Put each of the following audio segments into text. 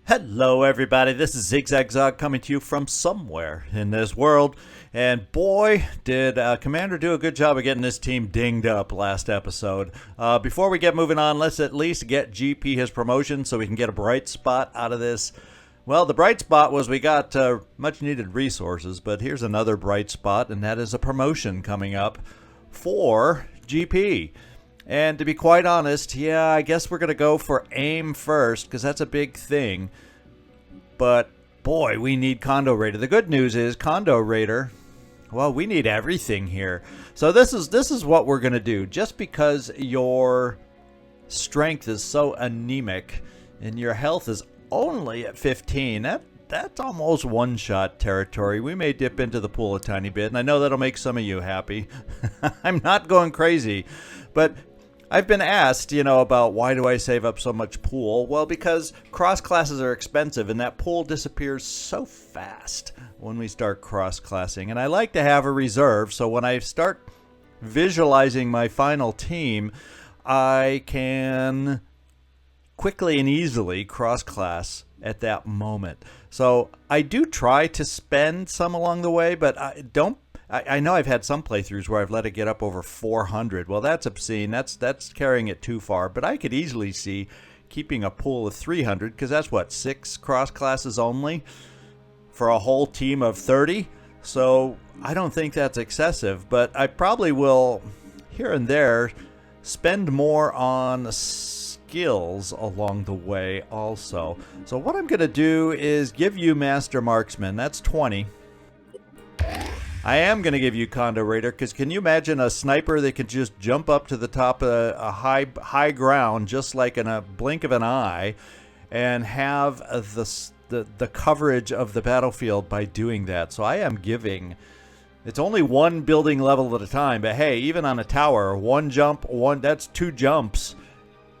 Hello everybody, this is Zigzag Zog coming to you from somewhere in this world, and boy did Commander do a good job of getting this team dinged up last episode. Before we get moving on, let's at least get GP his promotion so we can get a bright spot out of this. Well, the bright spot was we got much needed resources, but here's another bright spot, and that is a promotion coming up for GP. And to be quite honest, yeah, I guess we're going to go for aim first because that's a big thing. But boy, we need Condo Raider. The good news is Condo Raider, well, we need everything here. So this is what we're going to do. Just because your strength is so anemic and your health is only at 15, that's almost one-shot territory. We may dip into the pool a tiny bit, and I know that'll make some of you happy. I'm not going crazy, but I've been asked, about why do I save up so much pool? Well, because cross classes are expensive and that pool disappears so fast when we start cross classing. And I like to have a reserve so when I start visualizing my final team, I can quickly and easily cross class at that moment. So I do try to spend some along the way, but I know I've had some playthroughs where I've let it get up over 400. Well, that's obscene. That's carrying it too far. But I could easily see keeping a pool of 300 because that's what, 6 cross classes only for a whole team of 30. So I don't think that's excessive. But I probably will here and there spend more on skills along the way also. So what I'm going to do is give you Master Marksman. That's 20. I am going to give you Condo Raider because can you imagine a sniper that can just jump up to the top of a high ground just like in a blink of an eye and have the coverage of the battlefield by doing that. So I am giving, it's only one building level at a time, but hey, even on a tower, one jump, that's 2 jumps,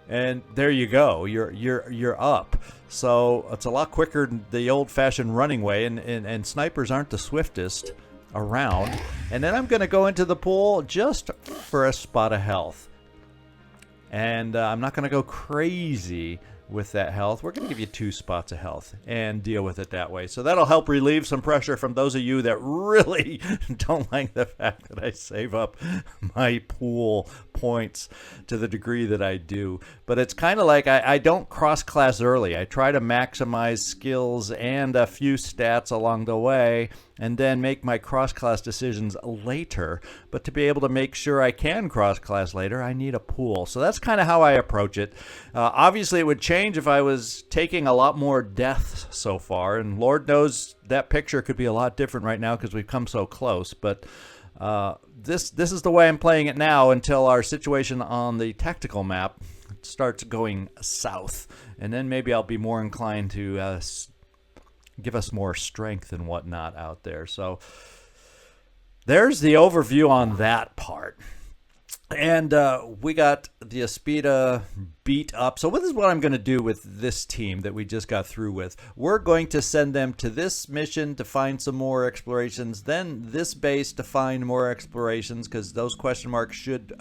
and there you go. You're up. So it's a lot quicker than the old-fashioned running way, and snipers aren't the swiftest around. And then I'm going to go into the pool just for a spot of health, and I'm not going to go crazy with that health. We're going to give you 2 spots of health and deal with it that way. So that'll help relieve some pressure from those of you that really don't like the fact that I save up my pool points to the degree that I do. But it's kind of like I don't cross-class early. I try to maximize skills and a few stats along the way and then make my cross-class decisions later. But to be able to make sure I can cross-class later, I need a pool. So that's kind of how I approach it. Obviously, it would change if I was taking a lot more deaths so far. And Lord knows that picture could be a lot different right now because we've come so close. But this is the way I'm playing it now until our situation on the tactical map starts going south. And then maybe I'll be more inclined to give us more strength and whatnot out there. So there's the overview on that part. And we got the Aspida beat up. So this is what I'm going to do with this team that we just got through with. We're going to send them to this mission to find some more explorations, then this base to find more explorations because those question marks should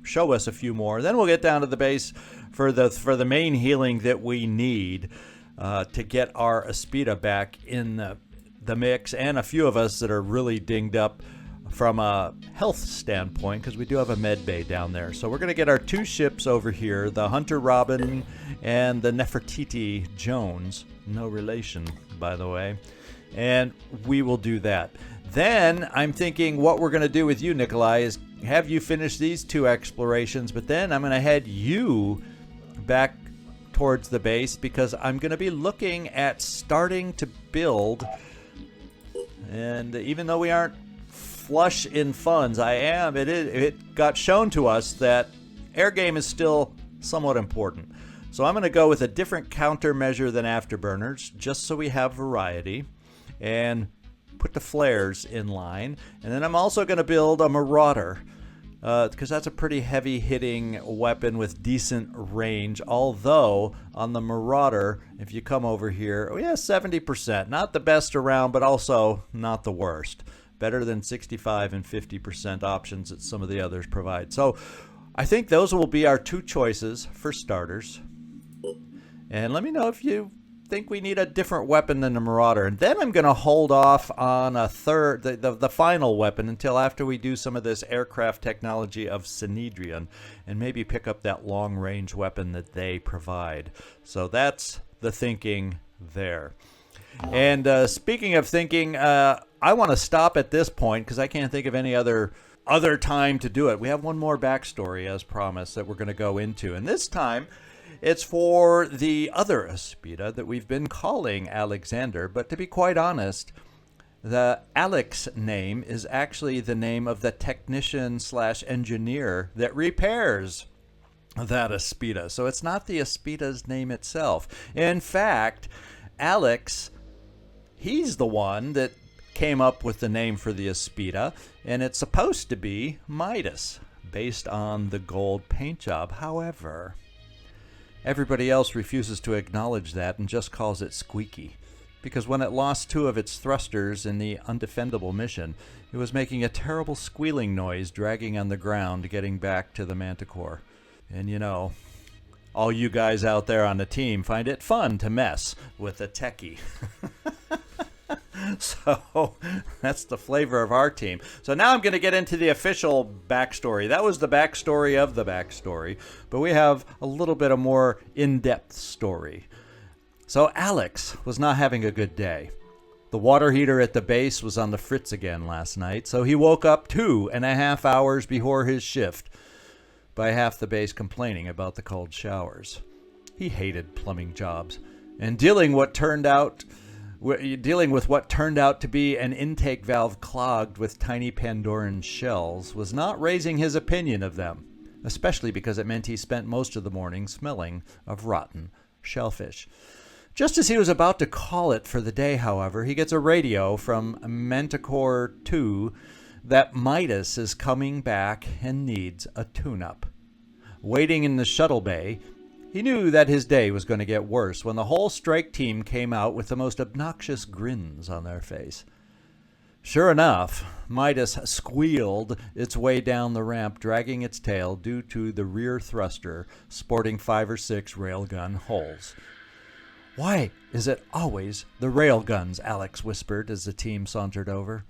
show us a few more. Then we'll get down to the base for the main healing that we need to get our Aspida back in the mix, and a few of us that are really dinged up from a health standpoint because we do have a med bay down there. So we're going to get our 2 ships over here, the Hunter Robin and the Nefertiti Jones. No relation, by the way. And we will do that. Then I'm thinking what we're going to do with you, Nikolai, is have you finish these 2 explorations, but then I'm going to head you back towards the base because I'm going to be looking at starting to build. And even though we aren't flush in funds, it got shown to us that air game is still somewhat important. So I'm going to go with a different countermeasure than afterburners just so we have variety and put the flares in line. And then I'm also going to build a Marauder because that's a pretty heavy hitting weapon with decent range, although on the Marauder, if you come over here, 70%, not the best around, but also not the worst. Better than 65 and 50% options that some of the others provide. So I think those will be our 2 choices for starters. And let me know if you think we need a different weapon than the Marauder. And then I'm going to hold off on a third, the final weapon, until after we do some of this aircraft technology of Synedrion, and maybe pick up that long-range weapon that they provide. So that's the thinking there. And speaking of thinking, I want to stop at this point because I can't think of any other time to do it. We have one more backstory, as promised, that we're going to go into. And this time, it's for the other Aspida that we've been calling Alexander. But to be quite honest, the Alex name is actually the name of the technician/engineer that repairs that Aspida. So it's not the Aspida's name itself. In fact, Alex, he's the one that came up with the name for the Aspida, and it's supposed to be Midas, based on the gold paint job. However, everybody else refuses to acknowledge that and just calls it Squeaky, because when it lost 2 of its thrusters in the undefendable mission, it was making a terrible squealing noise dragging on the ground getting back to the Manticore. And you know, all you guys out there on the team find it fun to mess with a techie. So that's the flavor of our team. So now I'm going to get into the official backstory. That was the backstory of the backstory, but we have a little bit of more in-depth story. So Alex was not having a good day. The water heater at the base was on the fritz again last night, so he woke up 2.5 hours before his shift by half the base complaining about the cold showers. He hated plumbing jobs, and dealing with what turned out to be an intake valve clogged with tiny Pandoran shells was not raising his opinion of them, especially because it meant he spent most of the morning smelling of rotten shellfish. Just as he was about to call it for the day, however, he gets a radio from Manticore 2 that Midas is coming back and needs a tune-up. Waiting in the shuttle bay, he knew that his day was going to get worse when the whole strike team came out with the most obnoxious grins on their face. Sure enough, Midas squealed its way down the ramp, dragging its tail due to the rear thruster sporting 5 or 6 railgun holes. "Why is it always the railguns?" Alex whispered as the team sauntered over.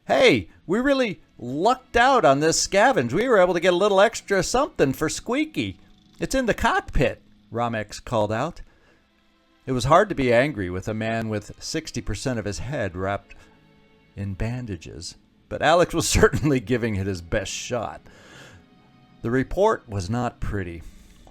"Hey, we really lucked out on this scavenge. We were able to get a little extra something for Squeaky. It's in the cockpit," Ramex called out. It was hard to be angry with a man with 60% of his head wrapped in bandages, but Alex was certainly giving it his best shot. The report was not pretty.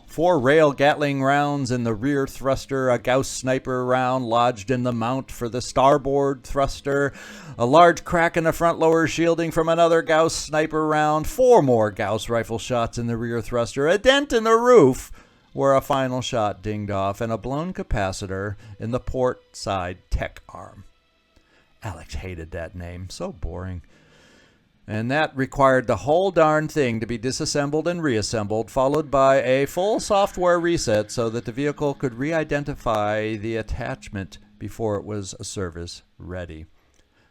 4 rail Gatling rounds in the rear thruster, a Gauss sniper round lodged in the mount for the starboard thruster, a large crack in the front lower shielding from another Gauss sniper round, 4 more Gauss rifle shots in the rear thruster, a dent in the roof where a final shot dinged off, and a blown capacitor in the port side tech arm. Alex hated that name, so boring. And that required the whole darn thing to be disassembled and reassembled, followed by a full software reset so that the vehicle could re-identify the attachment before it was service ready.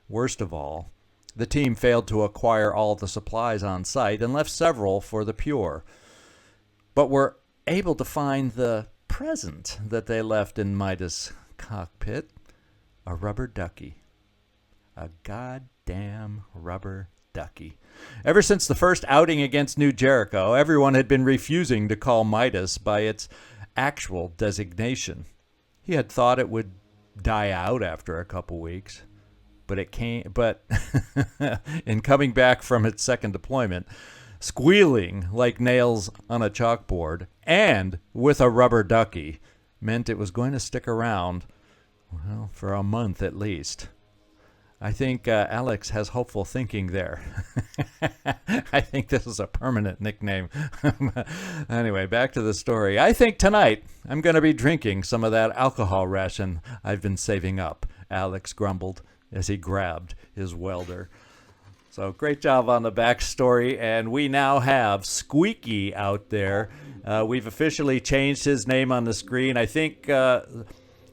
Worst of all, the team failed to acquire all the supplies on site and left several for the Pure, but were able to find the present that they left in Midas' cockpit: a rubber ducky. A goddamn rubber ducky. Ever since the first outing against New Jericho, everyone had been refusing to call Midas by its actual designation. He had thought it would die out after a couple weeks, but in coming back from its second deployment, squealing like nails on a chalkboard and with a rubber ducky meant it was going to stick around, well, for a month at least. I think Alex has hopeful thinking there. I think this is a permanent nickname. Anyway, back to the story. I think tonight I'm going to be drinking some of that alcohol ration I've been saving up, Alex grumbled as he grabbed his welder. So great job on the backstory, and we now have Squeaky out there. We've officially changed his name on the screen. I think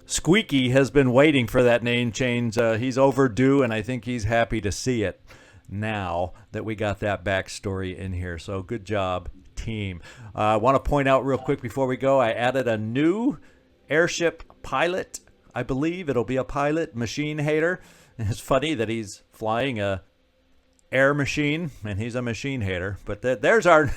Squeaky has been waiting for that name change. He's overdue, and I think he's happy to see it now that we got that backstory in here. So good job, team. I want to point out real quick before we go, I added a new airship pilot. I believe it'll be a pilot, machine hater. And it's funny that he's flying a air machine, and he's a machine hater. But there's our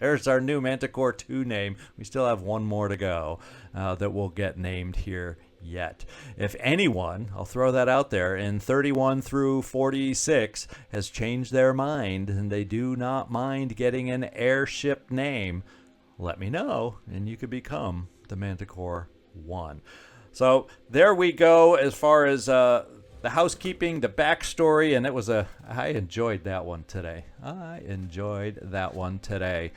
there's our new Manticore 2 name. We still have one more to go that will get named here yet. If anyone, I'll throw that out there, in 31 through 46 has changed their mind and they do not mind getting an airship name, let me know, and you could become the Manticore 1. So there we go as far as the housekeeping, the backstory, and I enjoyed that one today.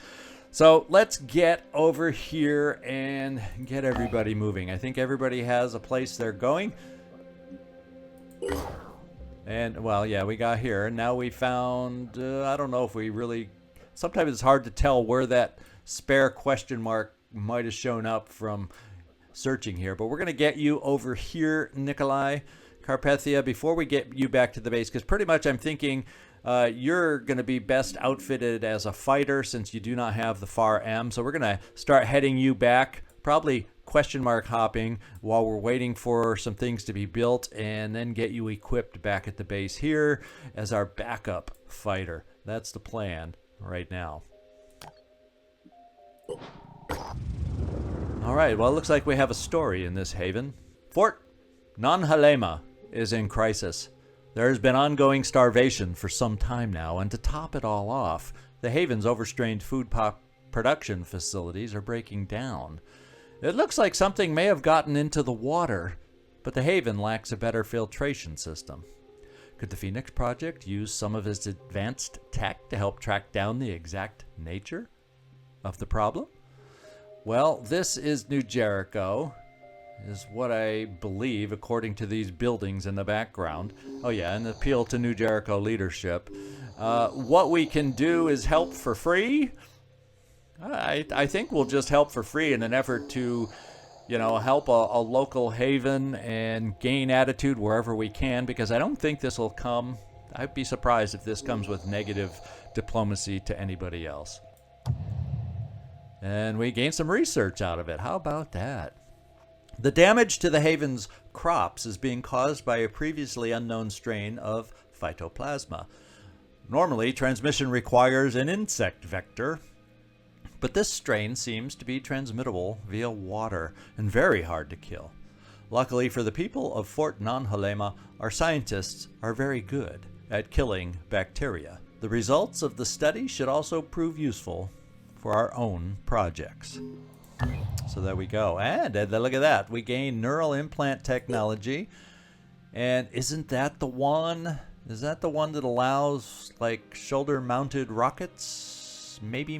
So let's get over here and get everybody moving. I think everybody has a place they're going. And, well, yeah, we got here. Now we found, I don't know if we really, sometimes it's hard to tell where that spare question mark might have shown up from searching here. But we're going to get you over here, Nikolai Carpathia, before we get you back to the base, because pretty much I'm thinking you're going to be best outfitted as a fighter since you do not have the FAR M. So we're going to start heading you back, probably question mark hopping while we're waiting for some things to be built, and then get you equipped back at the base here as our backup fighter. That's the plan right now. All right, well, it looks like we have a story in this haven. Fort Nanhalema is in crisis. There has been ongoing starvation for some time now, and to top it all off, the haven's overstrained food production facilities are breaking down. It looks like something may have gotten into the water, but the haven lacks a better filtration system. Could the Phoenix Project use some of its advanced tech to help track down the exact nature of the problem? Well, this is New Jericho, is what I believe, according to these buildings in the background. Oh yeah, an appeal to New Jericho leadership. What we can do is help for free. I think we'll just help for free in an effort to, help a local haven and gain attitude wherever we can, because I don't think this will come. I'd be surprised if this comes with negative diplomacy to anybody else. And we gain some research out of it. How about that? The damage to the haven's crops is being caused by a previously unknown strain of phytoplasma. Normally, transmission requires an insect vector, but this strain seems to be transmittable via water and very hard to kill. Luckily for the people of Fort Nanhalema, our scientists are very good at killing bacteria. The results of the study should also prove useful for our own projects. So there we go. And look at that. We gain neural implant technology. And isn't that the one? Is that the one that allows like shoulder mounted rockets? Maybe.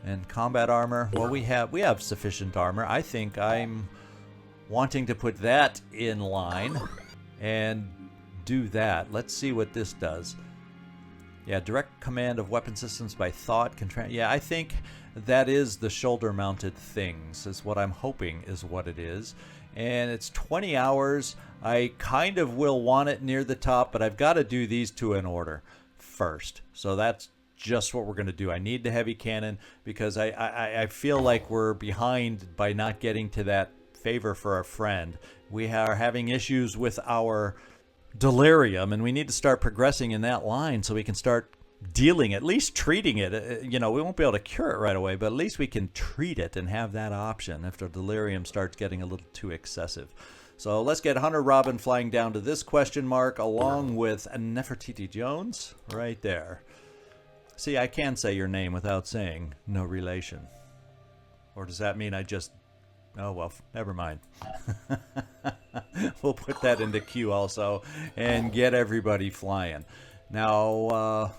And combat armor. Well, we have sufficient armor. I think I'm wanting to put that in line and do that. Let's see what this does. Yeah, direct command of weapon systems by thought. Yeah, I think that is the shoulder-mounted things, is what I'm hoping is what it is. And it's 20 hours. I kind of will want it near the top, but I've got to do these two in order first. So that's just what we're going to do. I need the heavy cannon because I feel like we're behind by not getting to that favor for our friend. We are having issues with our delirium, and we need to start progressing in that line so we can start dealing, at least treating it. We won't be able to cure it right away, but at least we can treat it and have that option if the delirium starts getting a little too excessive. So let's get Hunter Robin flying down to this question mark along with Nefertiti Jones right there. See, I can say your name without saying no relation. Or does that mean I just... Oh, well, never mind. We'll put that into queue also and get everybody flying. Now,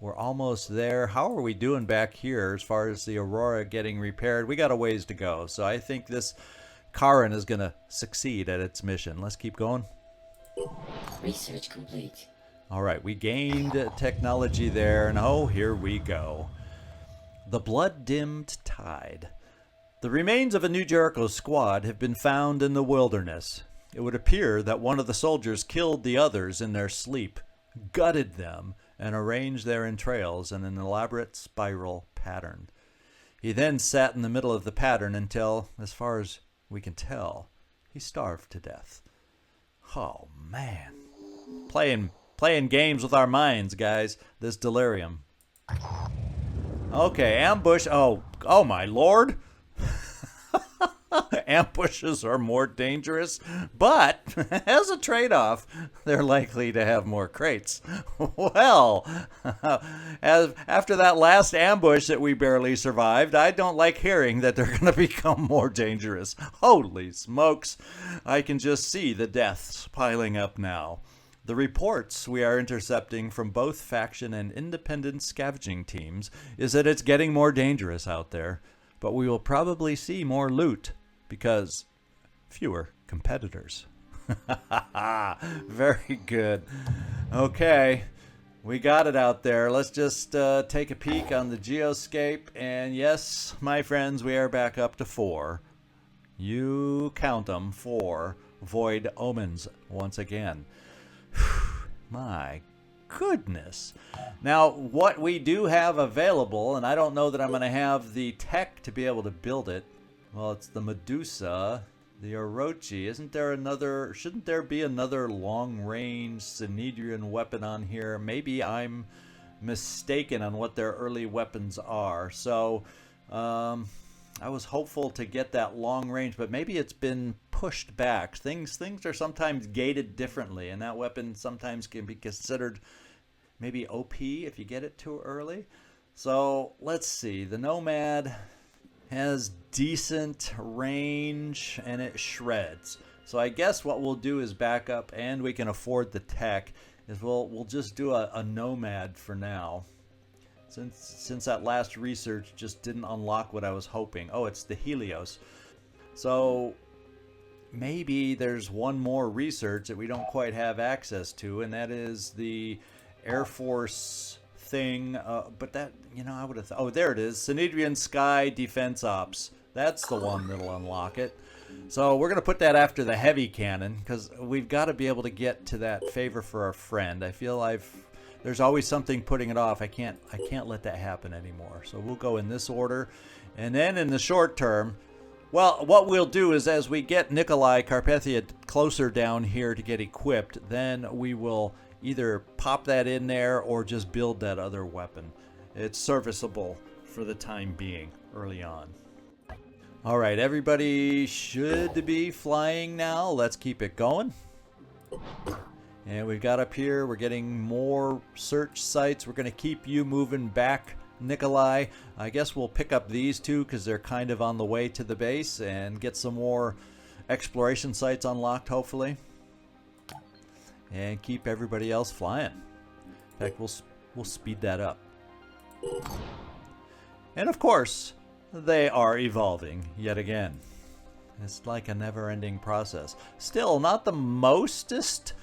we're almost there. How are we doing back here as far as the Aurora getting repaired? We got a ways to go. So I think this Karin is going to succeed at its mission. Let's keep going. Research complete. All right, we gained technology there, and oh, here we go. The blood-dimmed tide. The remains of a New Jericho squad have been found in the wilderness. It would appear that one of the soldiers killed the others in their sleep, gutted them, and arranged their entrails in an elaborate spiral pattern. He then sat in the middle of the pattern until, as far as we can tell, he starved to death. Oh, man. Playing games with our minds, guys. This delirium. Okay, ambush. Oh my lord. Ambushes are more dangerous, but as a trade-off, they're likely to have more crates. Well, after that last ambush that we barely survived, I don't like hearing that they're going to become more dangerous. Holy smokes, I can just see the deaths piling up now. The reports we are intercepting from both faction and independent scavenging teams is that it's getting more dangerous out there, but we will probably see more loot because fewer competitors. Very good. Okay, we got it out there. Let's just take a peek on the GeoScape, and yes, my friends, we are back up to 4. You count them, 4 void omens once again. My goodness. Now, what we do have available, and I don't know that I'm going to have the tech to be able to build it. Well, it's the Medusa, the Orochi. Shouldn't there be another long-range Synedrian weapon on here? Maybe I'm mistaken on what their early weapons are. So, I was hopeful to get that long range, but maybe it's been pushed back. Things are sometimes gated differently, and that weapon sometimes can be considered maybe OP if you get it too early. So let's see. The Nomad has decent range and it shreds. So I guess what we'll do is back up, and we can afford the tech, is we'll just do a Nomad for now. Since that last research just didn't unlock what I was hoping. Oh, it's the Helios. So maybe there's one more research that we don't quite have access to, and that is the Air Force thing. But that, I would have... Oh, there it is. Synedrian Sky Defense Ops. That's the one that'll unlock it. So we're going to put that after the heavy cannon, because we've got to be able to get to that favor for our friend. I feel there's always something putting it off. I can't let that happen anymore. So we'll go in this order. And then in the short term, well, what we'll do is as we get Nikolai Carpathia closer down here to get equipped, then we will either pop that in there or just build that other weapon. It's serviceable for the time being early on. All right, everybody should be flying now. Let's keep it going. And we've got up here, we're getting more search sites. We're going to keep you moving back, Nikolai. I guess we'll pick up these two because they're kind of on the way to the base, and get some more exploration sites unlocked, hopefully. And keep everybody else flying. In fact, we'll speed that up. And of course, they are evolving yet again. It's like a never-ending process. Still, not the mostest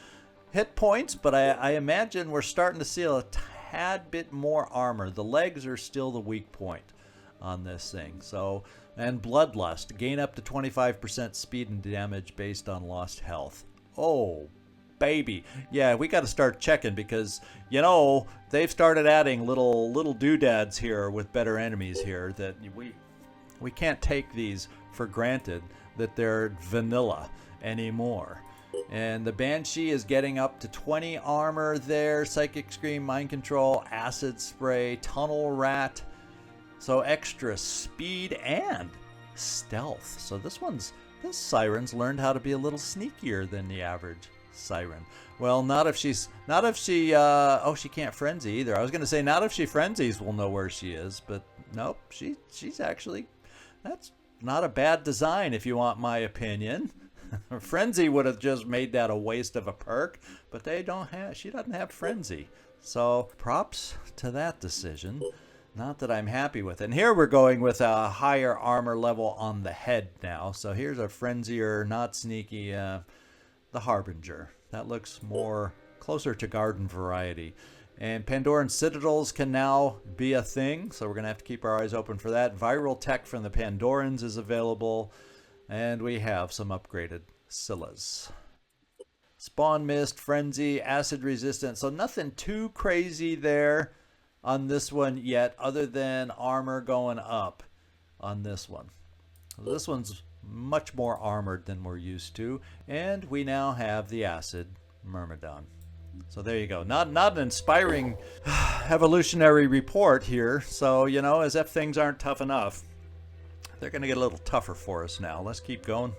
hit points, but I imagine we're starting to see a tad bit more armor. The legs are still the weak point on this thing. So, and Bloodlust, gain up to 25% speed and damage based on lost health. Oh, baby. Yeah, we got to start checking because, they've started adding little doodads here with better enemies here that we can't take these for granted that they're vanilla anymore. And the Banshee is getting up to 20 armor there. Psychic Scream, Mind Control, Acid Spray, Tunnel Rat. So extra speed and stealth. So this Siren's learned how to be a little sneakier than the average Siren. Well, not if she can't frenzy either. I was going to say not if she frenzies, we'll know where she is. But nope, she's actually, that's not a bad design if you want my opinion. Frenzy would have just made that a waste of a perk, but she doesn't have Frenzy. So props to that decision. Not that I'm happy with it. And here we're going with a higher armor level on the head now. So here's a Frenzier, not sneaky, the Harbinger. That looks more closer to garden variety. And Pandoran Citadels can now be a thing, so we're going to have to keep our eyes open for that. Viral tech from the Pandorans is available. And we have some upgraded Scyllas. Spawn Mist, Frenzy, Acid Resistant. So nothing too crazy there on this one yet, other than armor going up. on this one. This one's much more armored than we're used to, and we now have the acid Myrmidon. So there you go. Not an inspiring evolutionary report here. So, you know, as if things aren't tough enough, they're going to get a little tougher for us now. Let's keep going.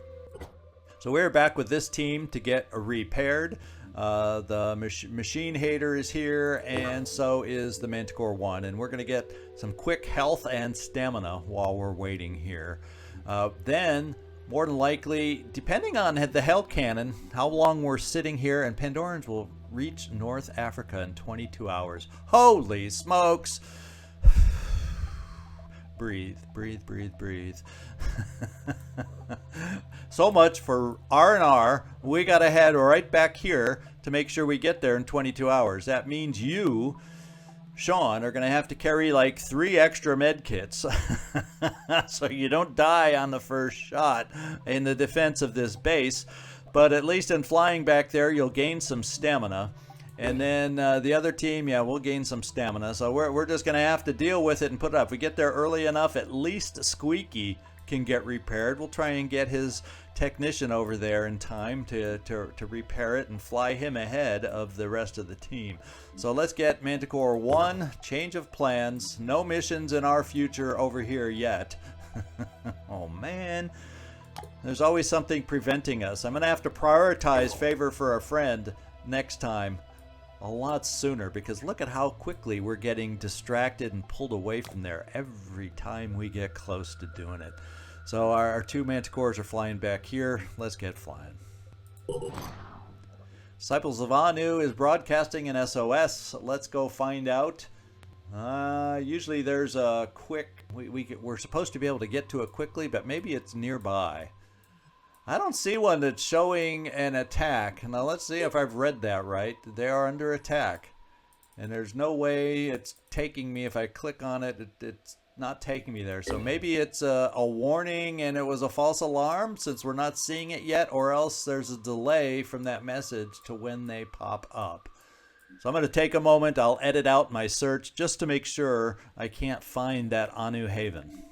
So we're back with this team to get repaired. The Machine Hater is here, and so is the Manticore 1. And we're going to get some quick health and stamina while we're waiting here. Then, more than likely, depending on the Hell Cannon, how long we're sitting here, and Pandorans will reach North Africa in 22 hours. Holy smokes! Breathe, breathe, breathe, breathe. So much for R&R. We got to head right back here to make sure we get there in 22 hours. That means you, Sean, are going to have to carry like 3 extra med kits so you don't die on the first shot in the defense of this base. But at least in flying back there, you'll gain some stamina. And then the other team, yeah, we'll gain some stamina. So we're just going to have to deal with it and put it up. If we get there early enough, at least Squeaky can get repaired. We'll try and get his technician over there in time to repair it and fly him ahead of the rest of the team. So let's get Manticore 1. Change of plans. No missions in our future over here yet. Oh, man. There's always something preventing us. I'm going to have to prioritize favor for a friend next time a lot sooner, because look at how quickly we're getting distracted and pulled away from there every time we get close to doing it. So our 2 Manticores are flying back here. Let's get flying. Disciples of Anu is broadcasting an SOS. Let's go find out. Usually there's a quick... We're supposed to be able to get to it quickly, but maybe it's nearby. I don't see one that's showing an attack. Now let's see if I've read that right. They are under attack. And there's no way it's taking me. If I click on it, it's not taking me there. So maybe it's a warning and it was a false alarm since we're not seeing it yet. Or else there's a delay from that message to when they pop up. So I'm going to take a moment. I'll edit out my search just to make sure I can't find that Anu Haven.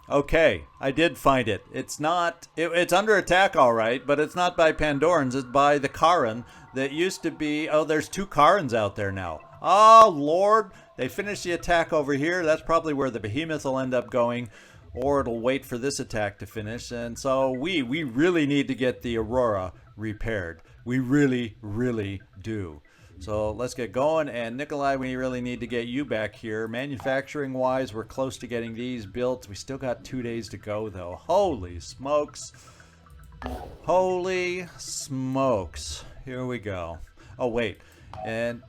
Okay, I did find it. It's not, it's under attack all right, but it's not by Pandorans, it's by the Charon that used to be, oh, there's 2 Charons out there now. Oh, Lord, they finished the attack over here. That's probably where the Behemoth will end up going, or it'll wait for this attack to finish. And so we really need to get the Aurora repaired. We really, really do. So let's get going. And Nikolai, we really need to get you back here. Manufacturing wise, we're close to getting these built. We still got 2 days to go though. Holy smokes. Holy smokes. Here we go. Oh wait, and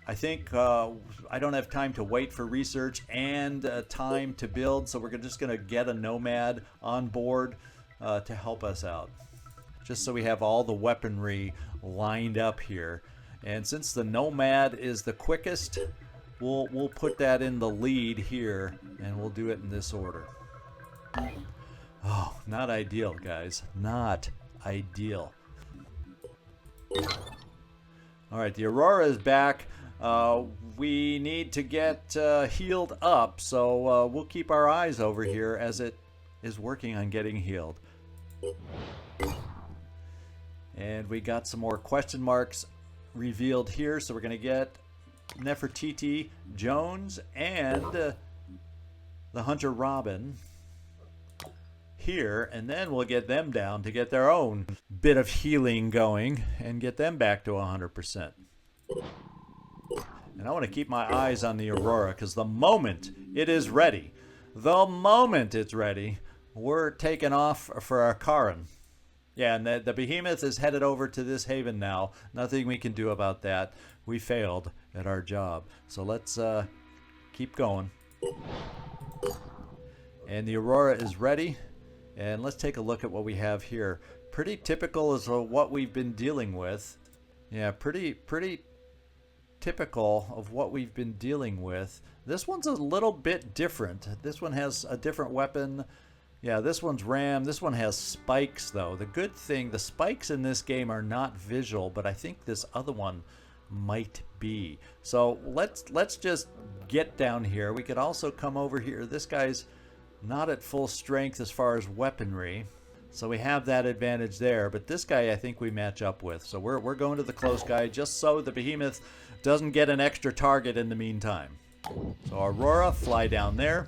I think I don't have time to wait for research and time to build, so we're just going to get a Nomad on board to help us out. Just so we have all the weaponry lined up here. And since the Nomad is the quickest, we'll put that in the lead here, and we'll do it in this order. Oh, not ideal, guys. Not ideal. All right, the Aurora is back. We need to get healed up, so we'll keep our eyes over here as it is working on getting healed. And we got some more question marks revealed here, so we're going to get Nefertiti Jones and the Hunter Robin here, and then we'll get them down to get their own bit of healing going and get them back to 100%. And I want to keep my eyes on the Aurora, because the moment it is ready, we're taking off for our Charon. Yeah, and the Behemoth is headed over to this haven now. Nothing we can do about that. We failed at our job. So let's keep going. And the Aurora is ready. And let's take a look at what we have here. Pretty typical is what we've been dealing with. Yeah, pretty typical of what we've been dealing with. This one's a little bit different. This one has a different weapon. Yeah, this one's RAM. This one has spikes, though. The good thing, the spikes in this game are not visual, but I think this other one might be. So let's just get down here. We could also come over here. This guy's not at full strength as far as weaponry. So we have that advantage there. But this guy I think we match up with. So we're going to the close guy just so the behemoth doesn't get an extra target in the meantime. So Aurora, fly down there.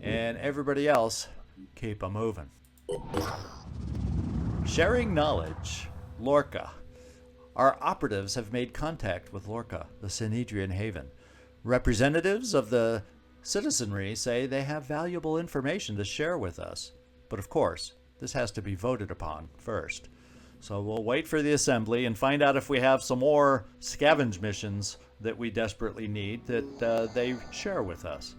And everybody else, keep a moving. Sharing knowledge. Lorca. Our operatives have made contact with Lorca, the Synedrian haven. Representatives of the citizenry say they have valuable information to share with us. But of course, this has to be voted upon first. So we'll wait for the assembly and find out if we have some more scavenge missions that we desperately need that they share with us.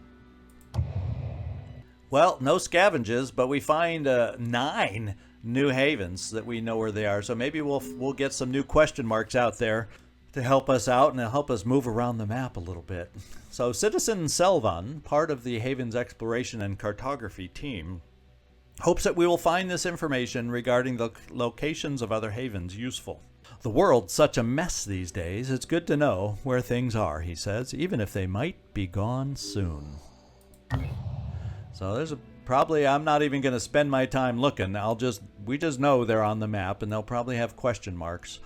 Well, no scavenges, but we find 9 new havens that we know where they are. So maybe we'll get some new question marks out there to help us out and to help us move around the map a little bit. So Citizen Selvan, part of the Haven's exploration and cartography team, hopes that we will find this information regarding the locations of other havens useful. The world's such a mess these days, it's good to know where things are, he says, even if they might be gone soon. So there's probably, I'm not even going to spend my time looking. We just know they're on the map, and they'll probably have question marks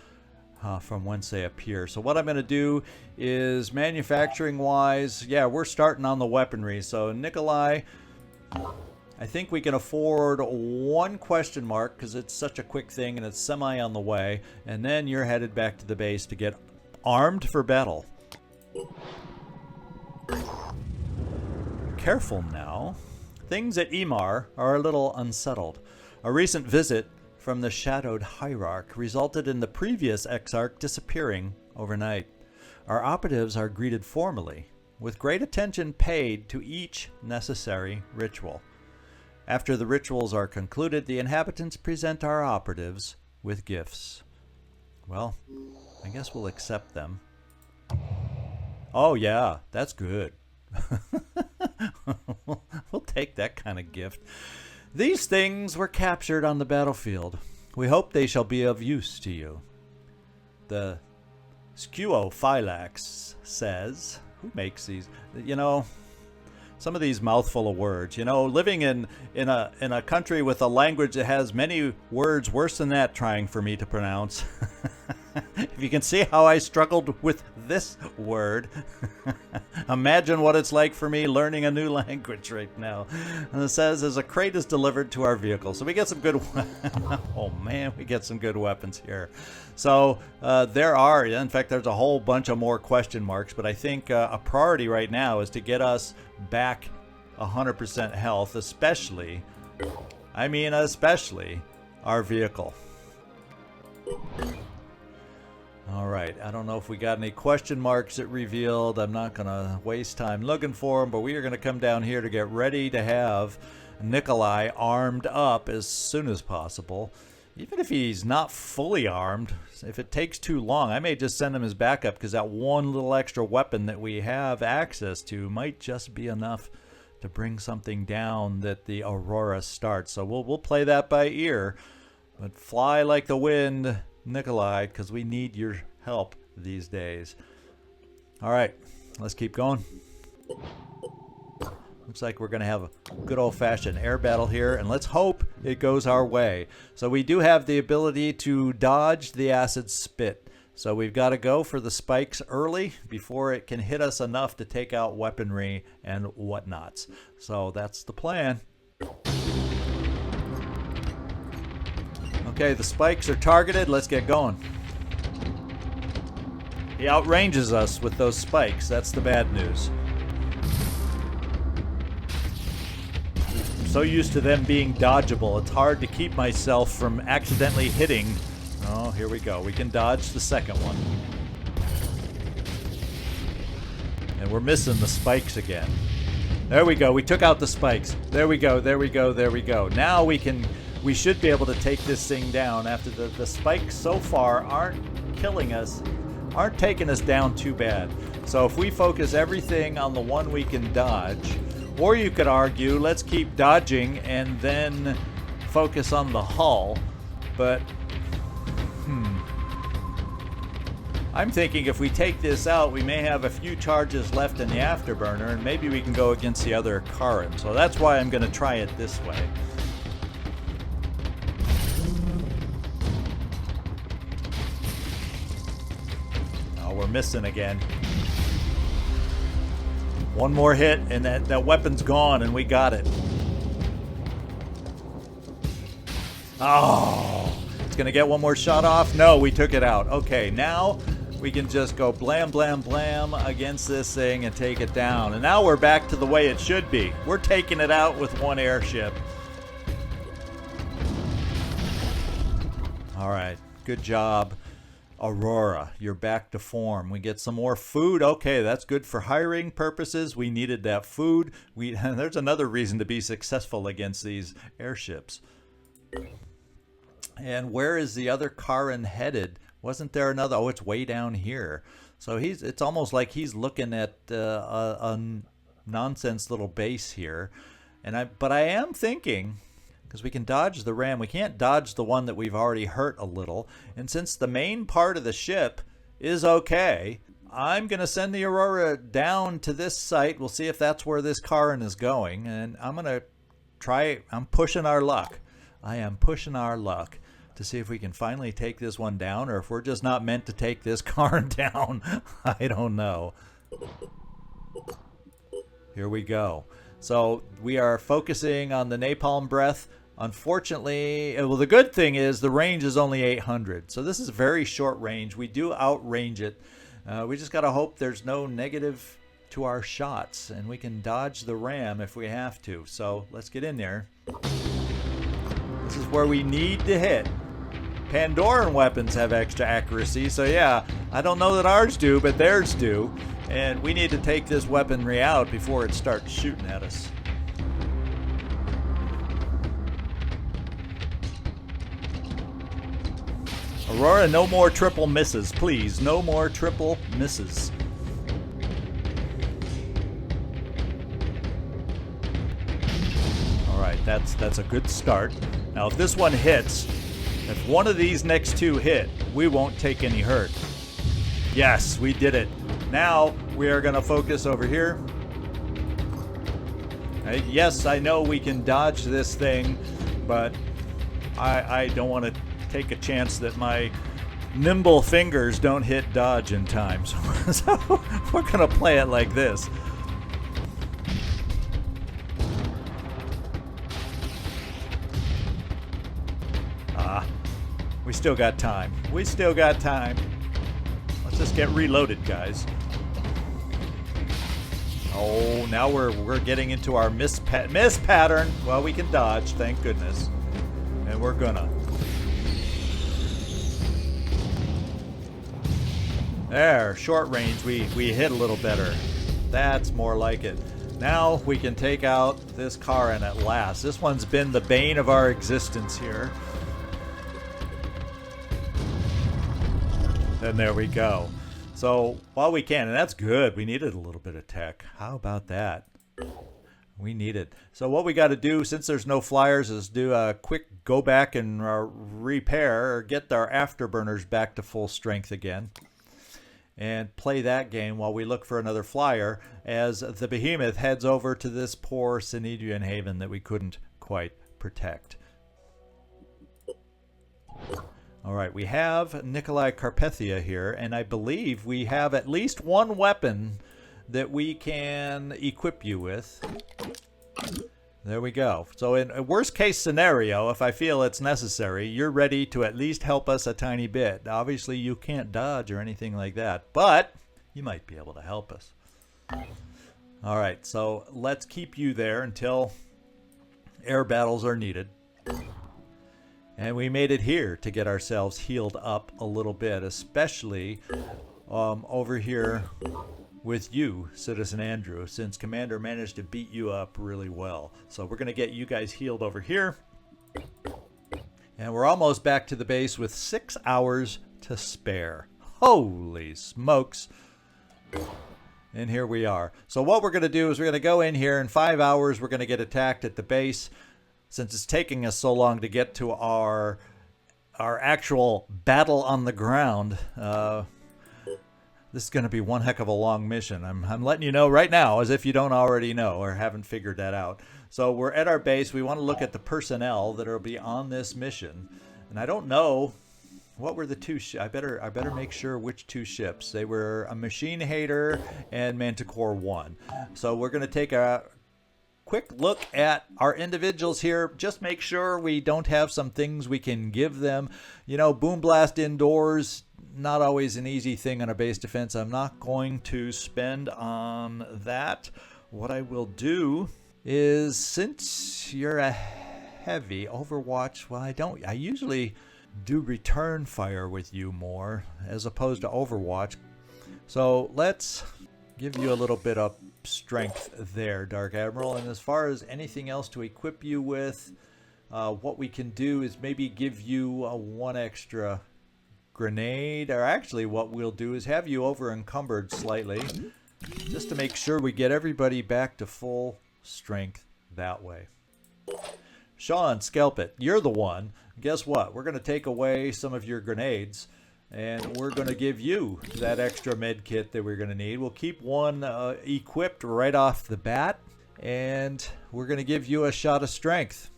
from whence they appear. So what I'm going to do is, manufacturing-wise, yeah, we're starting on the weaponry. So Nikolai, I think we can afford 1 question mark because it's such a quick thing and it's semi on the way. And then you're headed back to the base to get armed for battle. Careful now. Things at Emar are a little unsettled. A recent visit from the Shadowed Hierarch resulted in the previous Exarch disappearing overnight. Our operatives are greeted formally, with great attention paid to each necessary ritual. After the rituals are concluded, the inhabitants present our operatives with gifts. Well, I guess we'll accept them. Oh yeah, that's good. We'll take that kind of gift. These things were captured on the battlefield. We hope they shall be of use to you. The Scuophylax says, who makes these? You know, some of these mouthful of words. You know, living in a country with a language that has many words worse than that trying for me to pronounce. If you can see how I struggled with this word, imagine what it's like for me learning a new language right now. And it says, as a crate is delivered to our vehicle. So we get some good, oh man, we get some good weapons here. So there are, in fact, there's a whole bunch of more question marks, but I think a priority right now is to get us back 100% health, especially our vehicle. All right, I don't know if we got any question marks that revealed. I'm not going to waste time looking for them, but we are going to come down here to get ready to have Nikolai armed up as soon as possible. Even if he's not fully armed, if it takes too long, I may just send him his backup because that one little extra weapon that we have access to might just be enough to bring something down that the Aurora starts. So we'll play that by ear, but fly like the wind, Nikolai, because we need your help these days. All right, let's keep going. Looks like we're going to have a good old-fashioned air battle here, and let's hope it goes our way. So we do have the ability to dodge the acid spit. So we've got to go for the spikes early before it can hit us enough to take out weaponry and whatnots. So that's the plan. Okay, the spikes are targeted. Let's get going. He outranges us with those spikes. That's the bad news. I'm so used to them being dodgeable, it's hard to keep myself from accidentally hitting. Oh, here we go. We can dodge the second one. And we're missing the spikes again. There we go. We took out the spikes. There we go. There we go. There we go. Now we should be able to take this thing down after the spikes so far aren't killing us, aren't taking us down too bad. So if we focus everything on the one we can dodge, or you could argue, let's keep dodging and then focus on the hull. But, I'm thinking if we take this out, we may have a few charges left in the afterburner, and maybe we can go against the other Charun. So that's why I'm going to try it this way. Oh, we're missing again. One more hit, and that weapon's gone, and we got it. Oh, it's going to get one more shot off. No, we took it out. Okay, now we can just go blam, blam, blam against this thing and take it down. And now we're back to the way it should be. We're taking it out with one airship. All right, good job, Aurora. You're back to form. We get some more food. Okay, that's good for hiring purposes. We needed that food. There's another reason to be successful against these airships. And where is the other Charun headed? Wasn't there another? Oh, it's way down here. So it's almost like he's looking at a nonsense little base here. But I am thinking, because we can dodge the ram, we can't dodge the one that we've already hurt a little. And since the main part of the ship is okay, I'm going to send the Aurora down to this site. We'll see if that's where this Charun is going. And I'm going to try, I'm pushing our luck. I am pushing our luck to see if we can finally take this one down, or if we're just not meant to take this Charun down. I don't know. Here we go. So we are focusing on the napalm breath. Unfortunately, well, the good thing is the range is only 800. So this is a very short range. We do outrange it. We just got to hope there's no negative to our shots, and we can dodge the ram if we have to. So let's get in there. This is where we need to hit. Pandoran weapons have extra accuracy, so yeah, I don't know that ours do, but theirs do. And we need to take this weaponry out before it starts shooting at us. Aurora, no more triple misses, please. No more triple misses. All right, that's a good start. Now, if this one hits, if one of these next two hit, we won't take any hurt. Yes, we did it. Now we are going to focus over here. Yes, I know we can dodge this thing, but I don't want to take a chance that my nimble fingers don't hit dodge in time. So we're going to play it like this. We still got time. We still got time. Let's just get reloaded, guys. Oh, now we're getting into our miss pattern. Well, we can dodge, thank goodness. And we're gonna. There, short range, we hit a little better. That's more like it. Now we can take out this Charun at last. This one's been the bane of our existence here. And there we go. So while we can, and that's good, we needed a little bit of tech. How about that? We need it. So what we got to do, since there's no flyers, is do a quick go back and repair, or get our afterburners back to full strength again. And play that game while we look for another flyer as the behemoth heads over to this poor Synedrian haven that we couldn't quite protect. All right, we have Nikolai Carpathia here, and I believe we have at least one weapon that we can equip you with. There we go. So in a worst case scenario, if I feel it's necessary, you're ready to at least help us a tiny bit. Obviously, you can't dodge or anything like that, but you might be able to help us. All right, so let's keep you there until air battles are needed. And we made it here to get ourselves healed up a little bit, especially over here with you, Citizen Andrew, since Commander managed to beat you up really well. So we're going to get you guys healed over here. And we're almost back to the base with 6 hours to spare. Holy smokes. And here we are. So what we're going to do is we're going to go in here in 5 hours. We're going to get attacked at the base. Since it's taking us so long to get to our actual battle on the ground, This is going to be one heck of a long mission. I'm letting you know right now, as if you don't already know or haven't figured that out. So we're at our base. We want to look at the personnel that will be on this mission. And I don't know what were the two. I better make sure which two ships. They were a Machine Hater and Manticore 1. So we're going to take a quick look at our individuals here. Just make sure we don't have some things we can give them. You know, Boom Blast indoors, not always an easy thing on a base defense. I'm not going to spend on that. What I will do is, since you're a heavy Overwatch, well, I usually do return fire with you more as opposed to Overwatch. So let's give you a little bit of strength there, Dark Admiral. And as far as anything else to equip you with, what we can do is maybe give you one extra grenade, or actually what we'll do is have you over encumbered slightly just to make sure we get everybody back to full strength that way. Sean, scalp it. You're the one. Guess what? We're going to take away some of your grenades and we're going to give you that extra med kit that we're going to need. We'll keep one equipped right off the bat, and we're going to give you a shot of strength.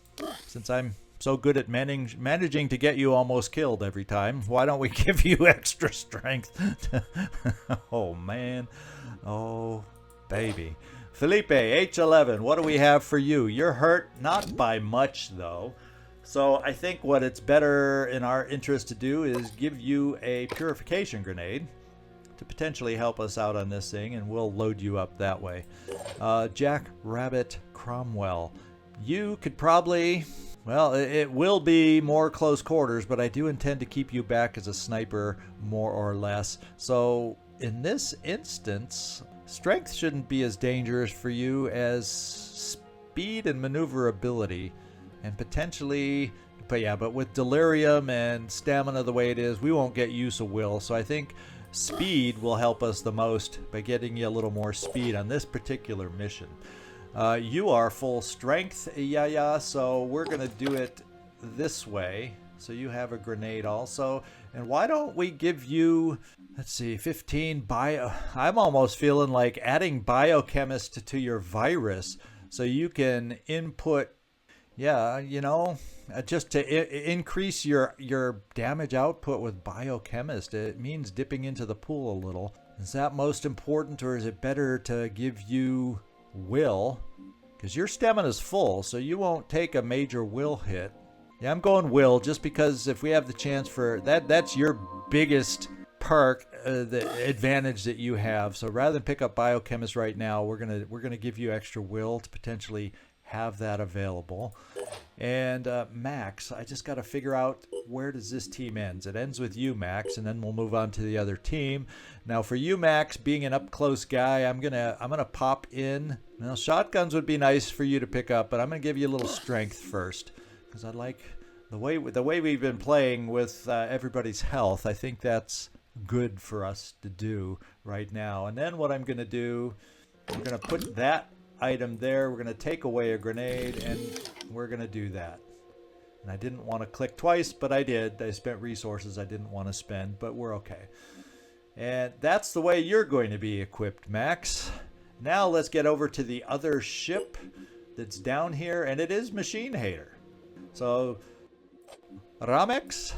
Since I'm so good at managing to get you almost killed every time, why don't we give you extra strength? Oh, man. Oh, baby. Felipe, H11, what do we have for you? You're hurt, not by much, though. So I think what it's better in our interest to do is give you a purification grenade to potentially help us out on this thing, and we'll load you up that way. Jack Rabbit Cromwell, you could probably... Well, it will be more close quarters, but I do intend to keep you back as a sniper, more or less. So in this instance, strength shouldn't be as dangerous for you as speed and maneuverability. And potentially, but with delirium and stamina the way it is, we won't get use of will. So I think speed will help us the most by getting you a little more speed on this particular mission. You are full strength, Yaya, so we're going to do it this way. So you have a grenade also. And why don't we give you, let's see, 15 bio... I'm almost feeling like adding biochemist to your virus so you can input... Yeah, you know, just to increase your damage output with biochemist. It means dipping into the pool a little. Is that most important, or is it better to give you will? Because your stamina's full, so you won't take a major will hit. Yeah, I'm going will, just because if we have the chance for that, that's your biggest perk, the advantage that you have. So rather than pick up biochemist right now, we're gonna give you extra will to potentially have that available. And Max, I just got to figure out, where does this team end? It ends with you, Max, and then we'll move on to the other team. Now for you, Max, being an up close guy, I'm gonna pop in. Now shotguns would be nice for you to pick up, but I'm gonna give you a little strength first, because I like the way we've been playing with everybody's health. I think that's good for us to do right now. And then what I'm gonna do, we're gonna put that item there. We're going to take away a grenade, and we're going to do that. And I didn't want to click twice, but I did. I spent resources I didn't want to spend, but we're okay. And that's the way you're going to be equipped, Max. Now let's get over to the other ship that's down here, and it is Machine Hater. So, Ramex,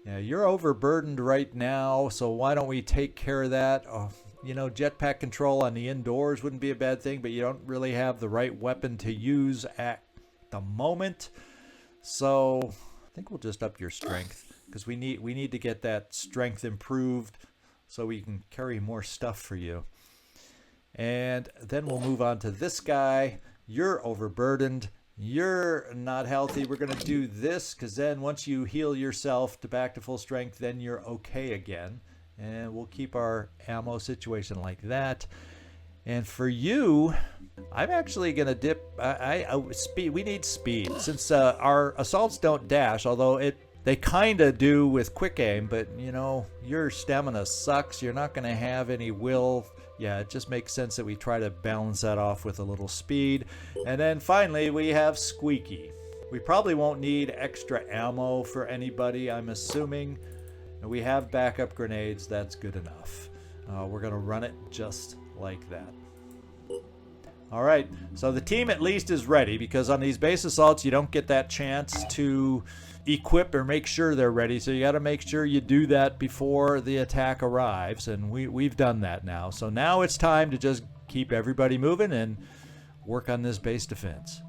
yeah, you're overburdened right now, so why don't we take care of that? Oh, you know, jetpack control on the indoors wouldn't be a bad thing, but you don't really have the right weapon to use at the moment. So I think we'll just up your strength, because we need to get that strength improved so we can carry more stuff for you. And then we'll move on to this guy. You're overburdened. You're not healthy. We're going to do this, because then once you heal yourself to back to full strength, then you're okay again. And we'll keep our ammo situation like that. And for you, I'm actually going to dip... speed. We need speed. Since our assaults don't dash, although they kind of do with quick aim, but, you know, your stamina sucks. You're not going to have any will. Yeah, it just makes sense that we try to balance that off with a little speed. And then finally, we have Squeaky. We probably won't need extra ammo for anybody, I'm assuming. And we have backup grenades. That's good enough. We're going to run it just like that. All right, so the team at least is ready, because on these base assaults you don't get that chance to equip or make sure they're ready. So you got to make sure you do that before the attack arrives, and we've done that now. So now it's time to just keep everybody moving and work on this base defense.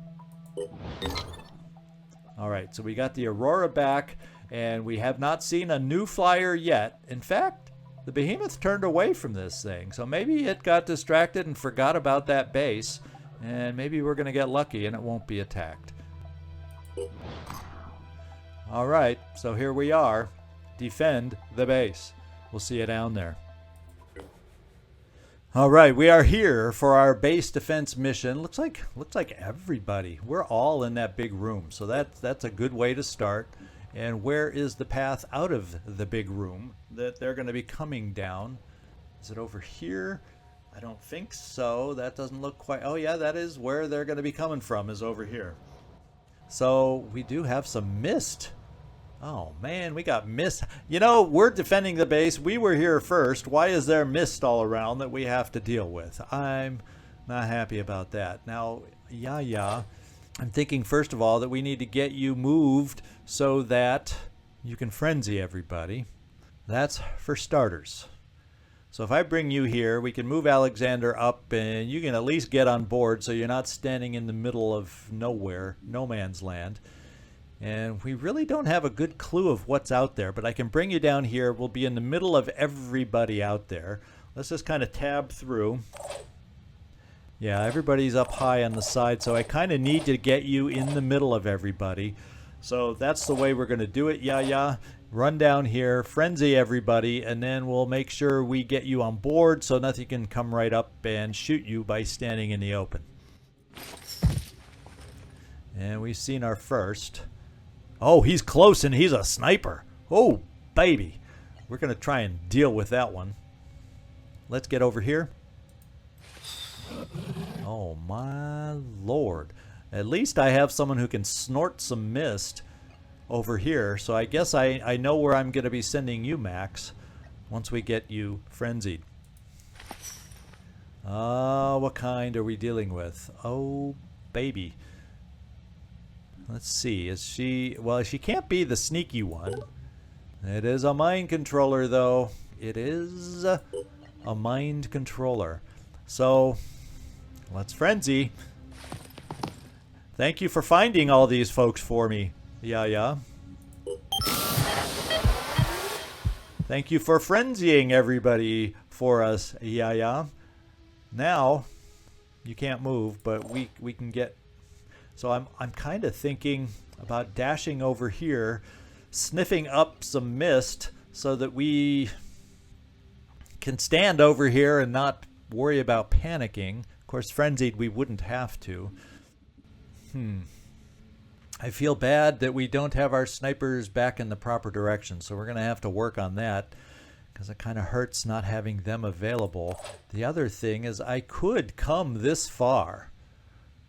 All right, so we got the Aurora back, and we have not seen a new flyer yet. In fact, the Behemoth turned away from this thing, so maybe it got distracted and forgot about that base, and maybe we're going to get lucky and it won't be attacked. All right, so here we are. Defend the base. We'll see you down there. All right, we are here for our base defense mission. Looks like everybody. We're all in that big room, so that's a good way to start. And where is the path out of the big room that they're going to be coming down? Is it over here? I don't think so. That doesn't look quite... Oh, yeah, that is where they're going to be coming from, is over here. So we do have some mist. Oh, man, we got mist. You know, we're defending the base. We were here first. Why is there mist all around that we have to deal with? I'm not happy about that. Now, yeah. I'm thinking, first of all, that we need to get you moved so that you can frenzy everybody. That's for starters. So if I bring you here, we can move Alexander up, and you can at least get on board so you're not standing in the middle of nowhere, no man's land. And we really don't have a good clue of what's out there, but I can bring you down here. We'll be in the middle of everybody out there. Let's just kind of tab through. Yeah, everybody's up high on the side, so I kind of need to get you in the middle of everybody. So that's the way we're going to do it. Yeah. Run down here, frenzy everybody, and then we'll make sure we get you on board so nothing can come right up and shoot you by standing in the open. And we've seen our first. Oh, he's close, and he's a sniper. Oh, baby. We're going to try and deal with that one. Let's get over here. Oh, my Lord. At least I have someone who can snort some mist over here. So I guess I know where I'm going to be sending you, Max, once we get you frenzied. What kind are we dealing with? Oh, baby. Let's see. Is she... Well, she can't be the sneaky one. It is a mind controller, though. It is a mind controller. So... let's frenzy. Thank you for finding all these folks for me. Yeah. Thank you for frenzying everybody for us. Yeah. Now, you can't move, but we can get... So I'm kind of thinking about dashing over here, sniffing up some mist so that we can stand over here and not worry about panicking. Of course, frenzied, we wouldn't have to. I feel bad that we don't have our snipers back in the proper direction, so we're going to have to work on that because it kind of hurts not having them available. The other thing is I could come this far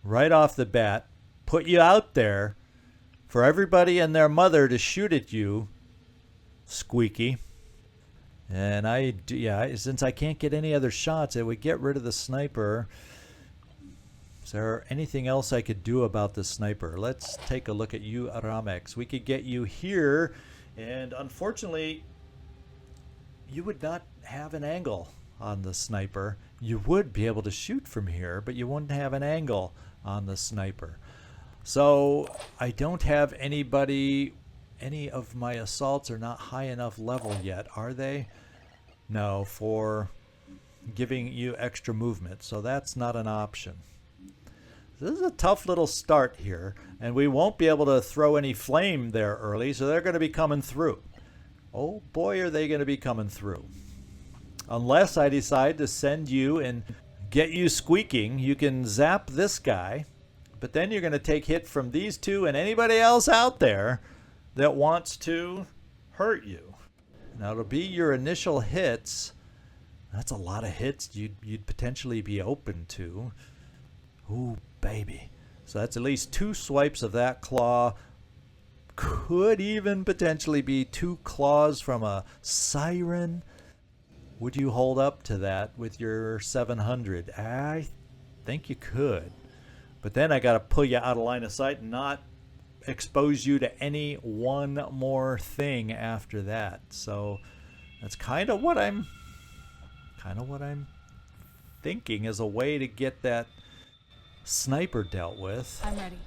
right off the bat, put you out there for everybody and their mother to shoot at you, Squeaky. And since I can't get any other shots, it would get rid of the sniper. Is there anything else I could do about the sniper? Let's take a look at you, Aramex. We could get you here, and unfortunately, you would not have an angle on the sniper. You would be able to shoot from here, but you wouldn't have an angle on the sniper. So I don't have anybody. Any of my assaults are not high enough level yet, are they? No, for giving you extra movement, so that's not an option. This is a tough little start here, and we won't be able to throw any flame there early, so they're going to be coming through. Oh boy, are they going to be coming through. Unless I decide to send you and get you squeaking, you can zap this guy, but then you're going to take hit from these two and anybody else out there that wants to hurt you. Now it'll be your initial hits. That's a lot of hits you'd potentially be open to. Ooh, baby. So that's at least 2 swipes of that claw. Could even potentially be 2 claws from a siren. Would you hold up to that with your 700? I think you could. But then I got to pull you out of line of sight and not expose you to any one more thing after that. So that's kind of what I'm thinking as a way to get that sniper dealt with. I'm ready.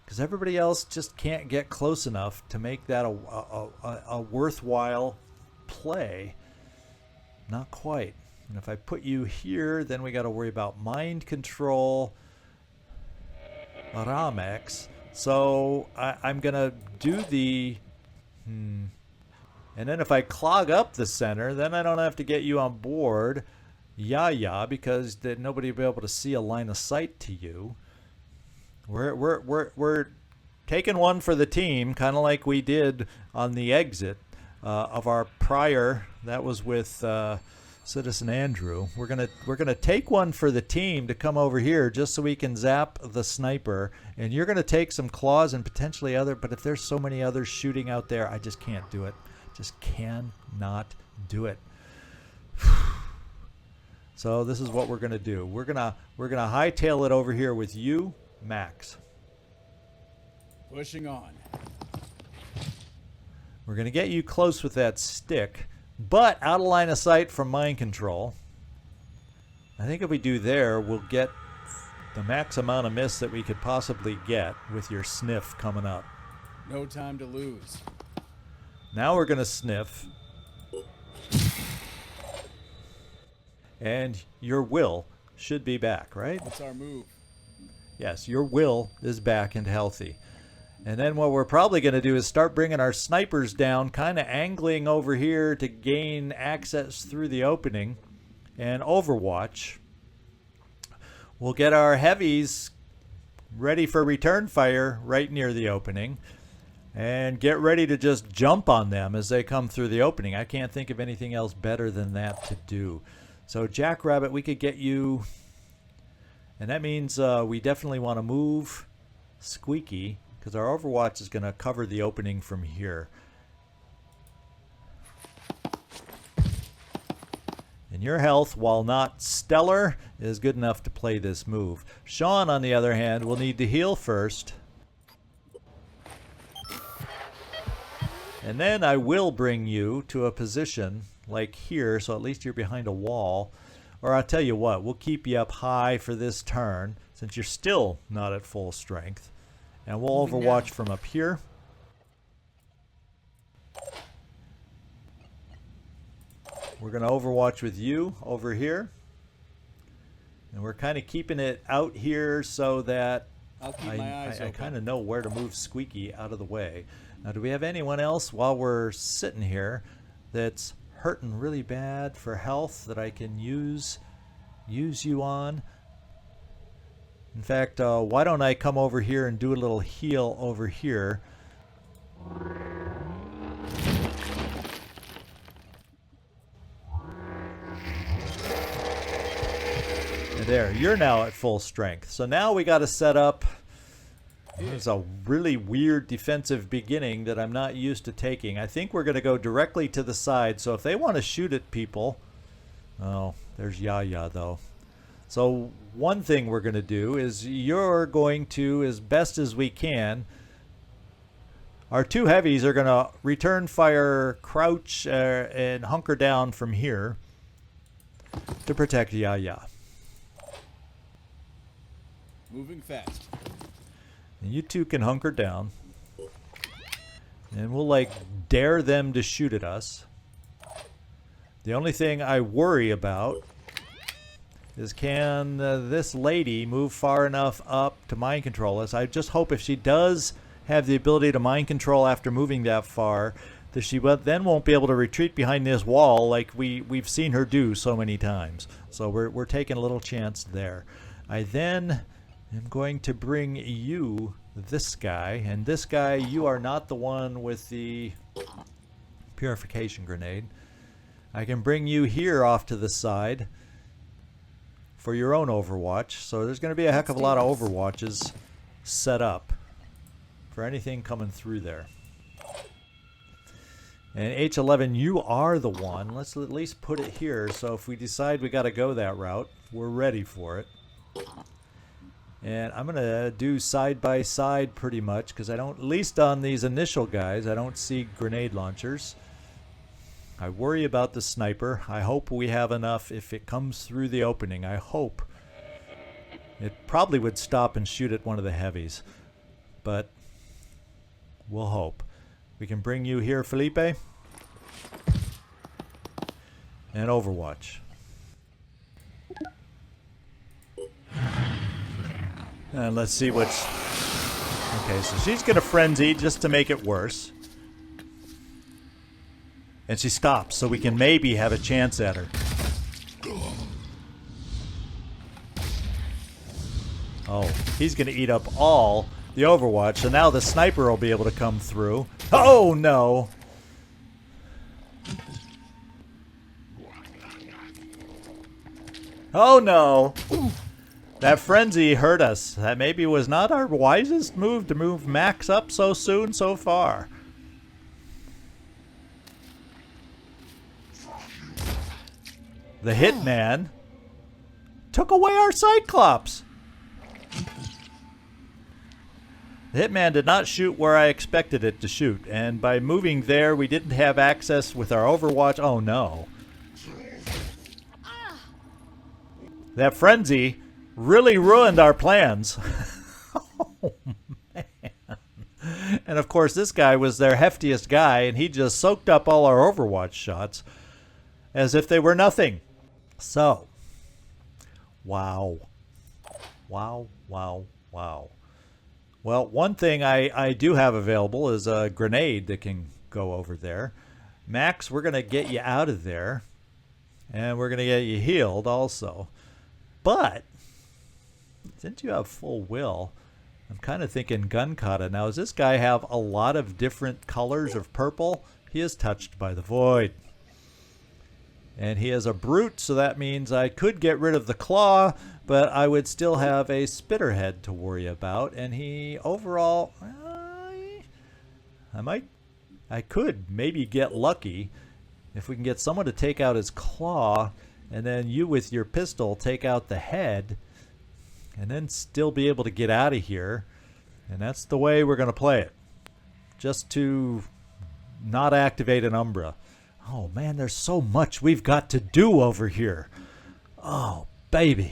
Because everybody else just can't get close enough to make that a worthwhile play. Not quite. And if I put you here, then we got to worry about mind control, Ramex. So I'm going to do the... And then if I clog up the center, then I don't have to get you on board, because then nobody will be able to see a line of sight to you. We're taking one for the team, kind of like we did on the exit of our prior. That was with Citizen Andrew. We're gonna take one for the team to come over here just so we can zap the sniper. And you're gonna take some claws and potentially other. But if there's so many others shooting out there, I just can't do it. Just cannot do it. So this is what we're gonna do. We're gonna hightail it over here with you, Max. Pushing on. We're gonna get you close with that stick, but out of line of sight from mind control. I think if we do there, we'll get the max amount of miss that we could possibly get with your sniff coming up. No time to lose. Now we're gonna sniff. And your will should be back, right? What's our move? Yes, your will is back and healthy. And then what we're probably going to do is start bringing our snipers down, kind of angling over here to gain access through the opening and overwatch. We'll get our heavies ready for return fire right near the opening and get ready to just jump on them as they come through the opening. I can't think of anything else better than that to do. So Jackrabbit, we could get you, and that means we definitely want to move Squeaky because our Overwatch is going to cover the opening from here. And your health, while not stellar, is good enough to play this move. Sean, on the other hand, will need to heal first. And then I will bring you to a position like here, so at least you're behind a wall. Or I'll tell you what, we'll keep you up high for this turn, since you're still not at full strength. And we'll overwatch from up here. We're going to overwatch with you over here. And we're kind of keeping it out here so that I kind of know where to move Squeaky out of the way. Now, do we have anyone else while we're sitting here that's hurting really bad for health that I can use you on? In fact, why don't I come over here and do a little heal over here? And there, you're now at full strength. So now we got to set up. There's a really weird defensive beginning that I'm not used to taking. I think we're going to go directly to the side. So if they want to shoot at people... Oh, there's Yaya, though. So one thing we're going to do is you're going to, as best as we can... Our two heavies are going to return fire, crouch, and hunker down from here to protect Yaya. Moving fast. And you two can hunker down. And we'll, like, dare them to shoot at us. The only thing I worry about is can this lady move far enough up to mind control us. I just hope if she does have the ability to mind control after moving that far, that she then won't be able to retreat behind this wall like we've seen her do so many times. So we're taking a little chance there. I then... I'm going to bring you this guy, and this guy, you are not the one with the purification grenade. I can bring you here off to the side for your own Overwatch. So there's going to be a heck of a lot of Overwatches set up for anything coming through there. And H11, you are the one. Let's at least put it here, so if we decide we got to go that route, we're ready for it. And I'm going to do side by side pretty much, because I don't, at least on these initial guys, I don't see grenade launchers. I worry about the sniper. I hope we have enough if it comes through the opening. I hope. It probably would stop and shoot at one of the heavies, but we'll hope. We can bring you here, Felipe. And Overwatch. And let's see what's... Okay, so she's going to frenzy just to make it worse. And she stops, so we can maybe have a chance at her. Oh, he's going to eat up all the Overwatch, so now the sniper will be able to come through. Oh, no. Oh, no. That frenzy hurt us. That maybe was not our wisest move to move Max up so soon so far. The Hitman took away our Cyclops. The Hitman did not shoot where I expected it to shoot, and by moving there, we didn't have access with our Overwatch. Oh no. That frenzy really ruined our plans. Oh man. And of course, this guy was their heftiest guy, and he just soaked up all our Overwatch shots as if they were nothing. So, wow. Wow, wow, wow. Well, one thing I do have available is a grenade that can go over there. Max, we're going to get you out of there. And we're going to get you healed also. But, since you have full will, I'm kind of thinking gun kata. Now, does this guy have a lot of different colors of purple? He is touched by the void. And he is a brute, so that means I could get rid of the claw, but I would still have a spitterhead to worry about. And he overall, I could maybe get lucky if we can get someone to take out his claw, and then you with your pistol take out the head, and then still be able to get out of here. And that's the way we're going to play it, just to not activate an Umbra. Oh man, there's so much we've got to do over here. Oh baby.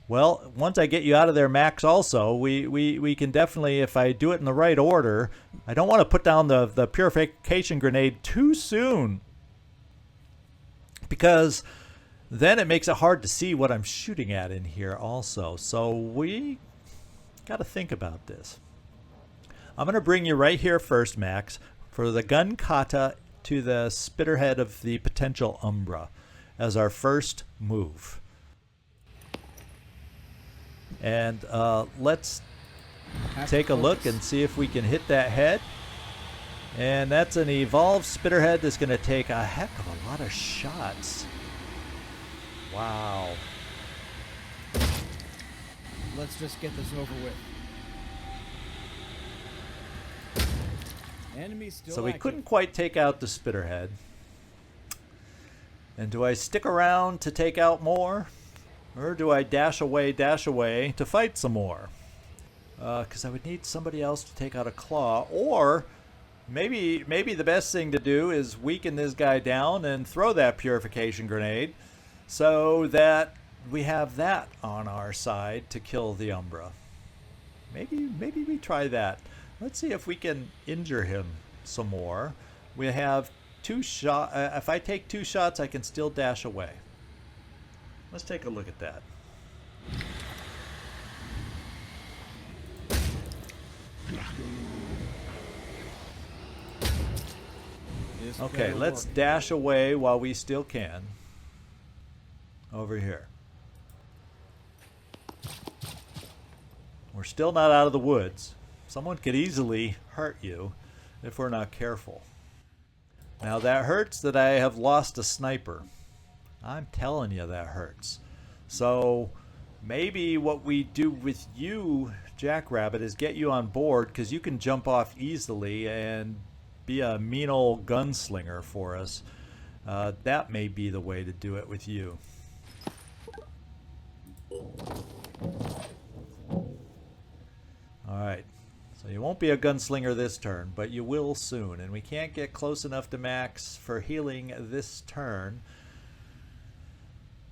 Well, once I get you out of there, Max, also, we can definitely, if I do it in the right order, I don't want to put down the purification grenade too soon, because then it makes it hard to see what I'm shooting at in here also. So we got to think about this. I'm going to bring you right here first, Max, for the gun kata to the spitterhead of the potential Umbra as our first move. And let's take a look and see if we can hit that head. And that's an evolved spitterhead that's going to take a heck of a lot of shots. Wow. Let's just get this over with. Enemy still So we active. couldn't quite take out the spitterhead. And do I stick around to take out more? Or do I dash away to fight some more? Because I would need somebody else to take out a claw. Or maybe the best thing to do is weaken this guy down and throw that purification grenade, so that we have that on our side to kill the Umbra. Maybe we try that. Let's see if we can injure him some more. We have 2 shots. If I take 2 shots, I can still dash away. Let's take a look at that. This Okay, better let's work. dash away while we still can. Over here. We're still not out of the woods. Someone could easily hurt you if we're not careful. Now that hurts that I have lost a sniper. I'm telling you that hurts. So maybe what we do with you, Jackrabbit, is get you on board, because you can jump off easily and be a mean old gunslinger for us, that may be the way to do it with you. Alright, so you won't be a gunslinger this turn, but you will soon, and we can't get close enough to max for healing this turn.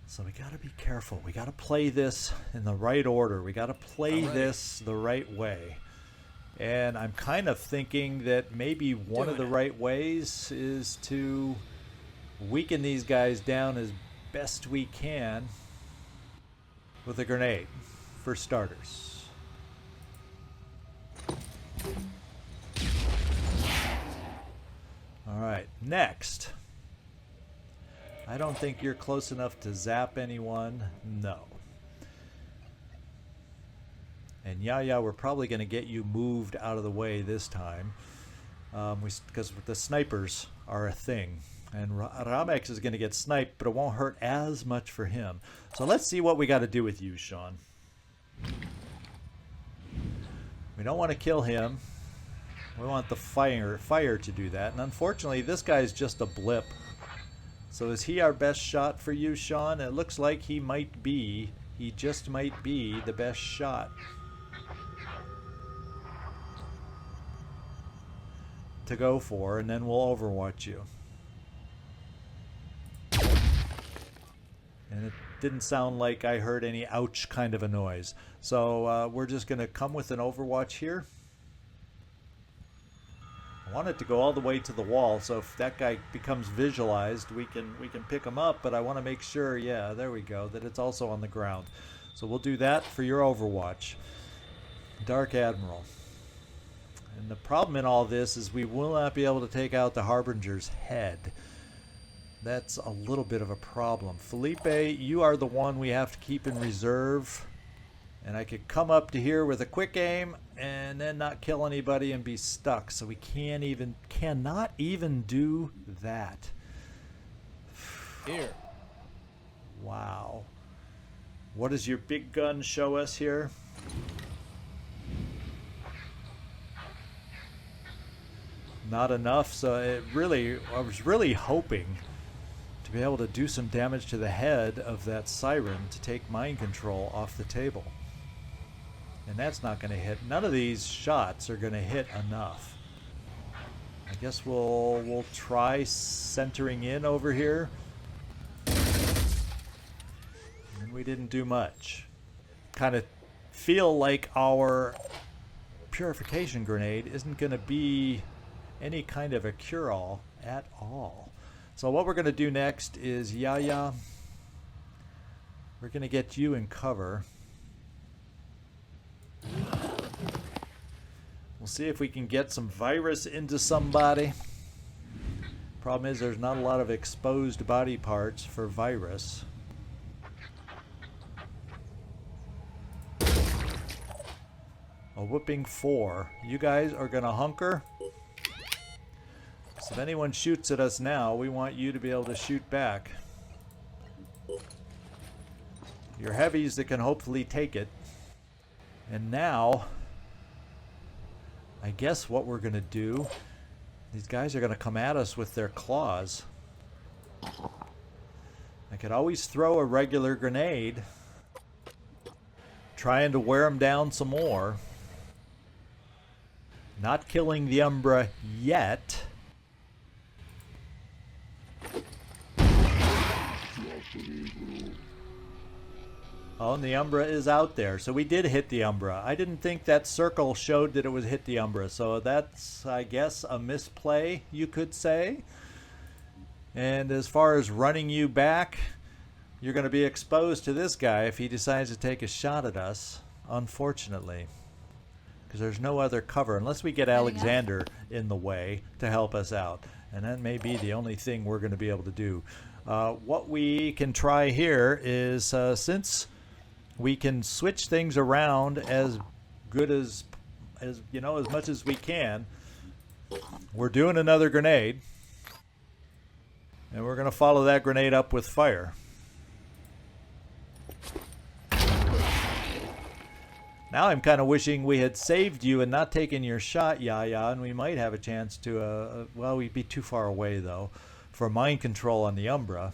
So we gotta be careful. We gotta play this in the right order. We gotta play this the right way. And I'm kind of thinking that maybe one of the right ways is to weaken these guys down as best we can with a grenade, for starters. Alright, next. I don't think you're close enough to zap anyone. No. And yeah, we're probably going to get you moved out of the way this time. Because the snipers are a thing. And Ramex is going to get sniped, but it won't hurt as much for him. So let's see what we got to do with you, Sean. We don't want to kill him. We want the fire to do that. And unfortunately, this guy's just a blip. So is he our best shot for you, Sean? It looks like he might be. He just might be the best shot. To go for, and then we'll overwatch you. And it didn't sound like I heard any ouch kind of a noise. So we're just going to come with an overwatch here. I want it to go all the way to the wall, so if that guy becomes visualized, we can pick him up, but I want to make sure, yeah, there we go, that it's also on the ground. So we'll do that for your overwatch. Dark Admiral. And the problem in all this is we will not be able to take out the Harbinger's head. That's a little bit of a problem. Felipe, you are the one we have to keep in reserve. And I could come up to here with a quick aim and then not kill anybody and be stuck. So we cannot even do that. Here. Wow. What does your big gun show us here? Not enough. So I was really hoping to be able to do some damage to the head of that siren to take mind control off the table. And that's not going to hit. None of these shots are going to hit enough. I guess we'll try centering in over here. And we didn't do much. Kind of feel like our purification grenade isn't going to be any kind of a cure-all at all. So what we're going to do next is Yaya. We're going to get you in cover. We'll see if we can get some virus into somebody. Problem is there's not a lot of exposed body parts for virus. A whooping 4. You guys are gonna hunker. So if anyone shoots at us now, we want you to be able to shoot back. Your heavies that can hopefully take it. And now, I guess what we're going to do, these guys are going to come at us with their claws. I could always throw a regular grenade, trying to wear them down some more. Not killing the Umbra yet. Oh, and the Umbra is out there. So we did hit the Umbra. I didn't think that circle showed that it was hit the Umbra. So that's, I guess, a misplay, you could say. And as far as running you back, you're going to be exposed to this guy if he decides to take a shot at us, unfortunately. Because there's no other cover, unless we get Alexander in the way to help us out. And that may be the only thing we're going to be able to do. What we can try here is, since we can switch things around as good as you know, as much as we can, we're doing another grenade. And we're going to follow that grenade up with fire. Now I'm kind of wishing we had saved you and not taken your shot, Yaya, and we might have a chance to, well, we'd be too far away, though, for mind control on the Umbra.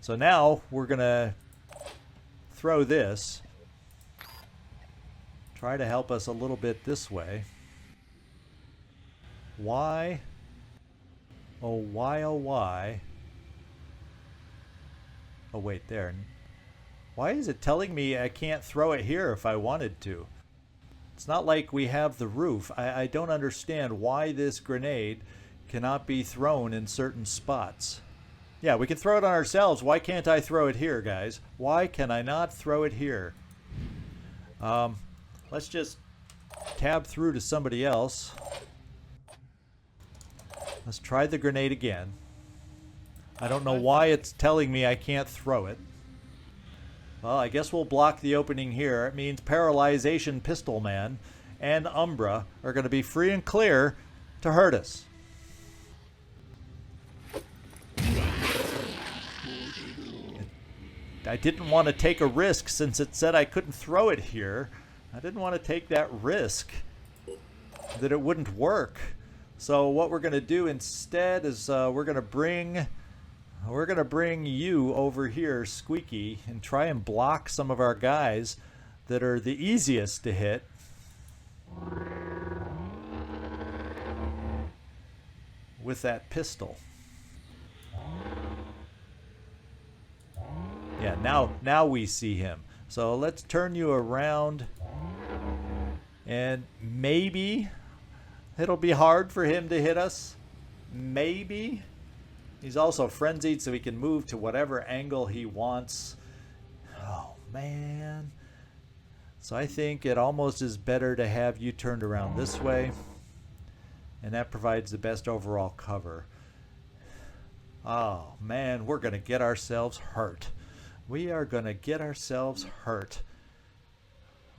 So now we're going to throw this. Try to help us a little bit this way. Why? Oh, why, oh, why? Oh, wait, there. Why is it telling me I can't throw it here if I wanted to? It's not like we have the roof. I don't understand why this grenade cannot be thrown in certain spots. Yeah, we can throw it on ourselves. Why can't I throw it here, guys? Why can I not throw it here? Let's just tab through to somebody else. Let's try the grenade again. I don't know why it's telling me I can't throw it. Well, I guess we'll block the opening here. It means Paralyzation Pistol Man and Umbra are going to be free and clear to hurt us. I didn't want to take a risk since it said I couldn't throw it here. I didn't want to take that risk that it wouldn't work. So what we're going to do instead is we're going to bring you over here, Squeaky, and try and block some of our guys that are the easiest to hit. With that pistol. Yeah, now we see him. So let's turn you around, and maybe it'll be hard for him to hit us. Maybe. He's also frenzied, so he can move to whatever angle he wants. Oh, man. So I think it almost is better to have you turned around this way, and that provides the best overall cover. Oh, man, we're going to get ourselves hurt. We are going to get ourselves hurt.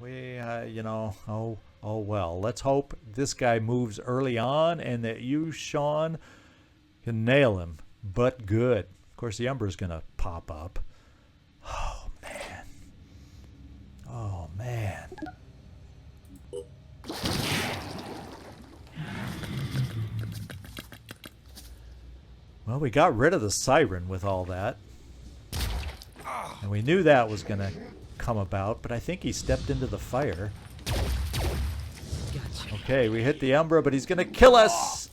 We, oh well. Let's hope this guy moves early on and that you, Sean, can nail him. But good. Of course, the Umbra's going to pop up. Oh, man. Oh, man. Well, we got rid of the siren with all that. And we knew that was going to come about, but I think he stepped into the fire. Gotcha. Okay, we hit the Umbra, but he's going to kill us!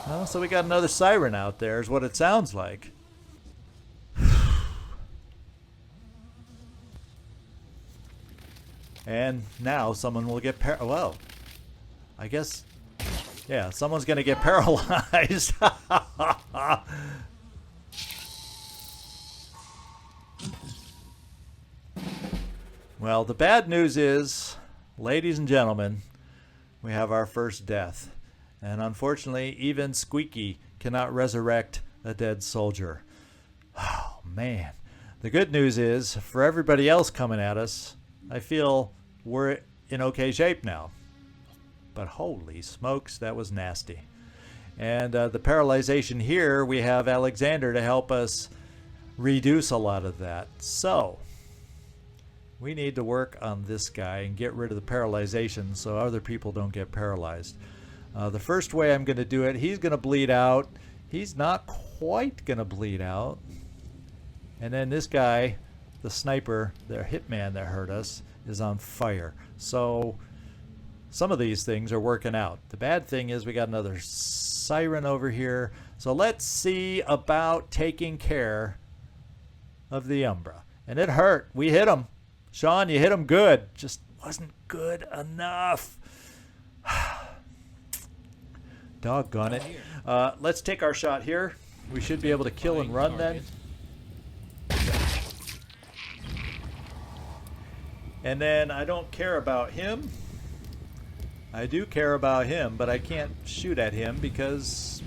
Well, so we got another siren out there, is what it sounds like. And now someone will get well, I guess, yeah, someone's going to get paralyzed. Well, the bad news is, ladies and gentlemen, we have our first death. And unfortunately, even Squeaky cannot resurrect a dead soldier. Oh, man. The good news is, for everybody else coming at us, I feel we're in okay shape now. But holy smokes, that was nasty. And the paralyzation here, we have Alexander to help us reduce a lot of that. So we need to work on this guy and get rid of the paralyzation so other people don't get paralyzed. The first way I'm going to do it, he's going to bleed out. He's not quite going to bleed out. And then this guy, the sniper, the hitman that hurt us, is on fire. So some of these things are working out. The bad thing is we got another siren over here. So let's see about taking care of the Umbra. And it hurt. We hit him. Sean, you hit him good. Just wasn't good enough. Doggone it. Let's take our shot here. We should be able to kill and run then. And then I don't care about him. I do care about him, but I can't shoot at him because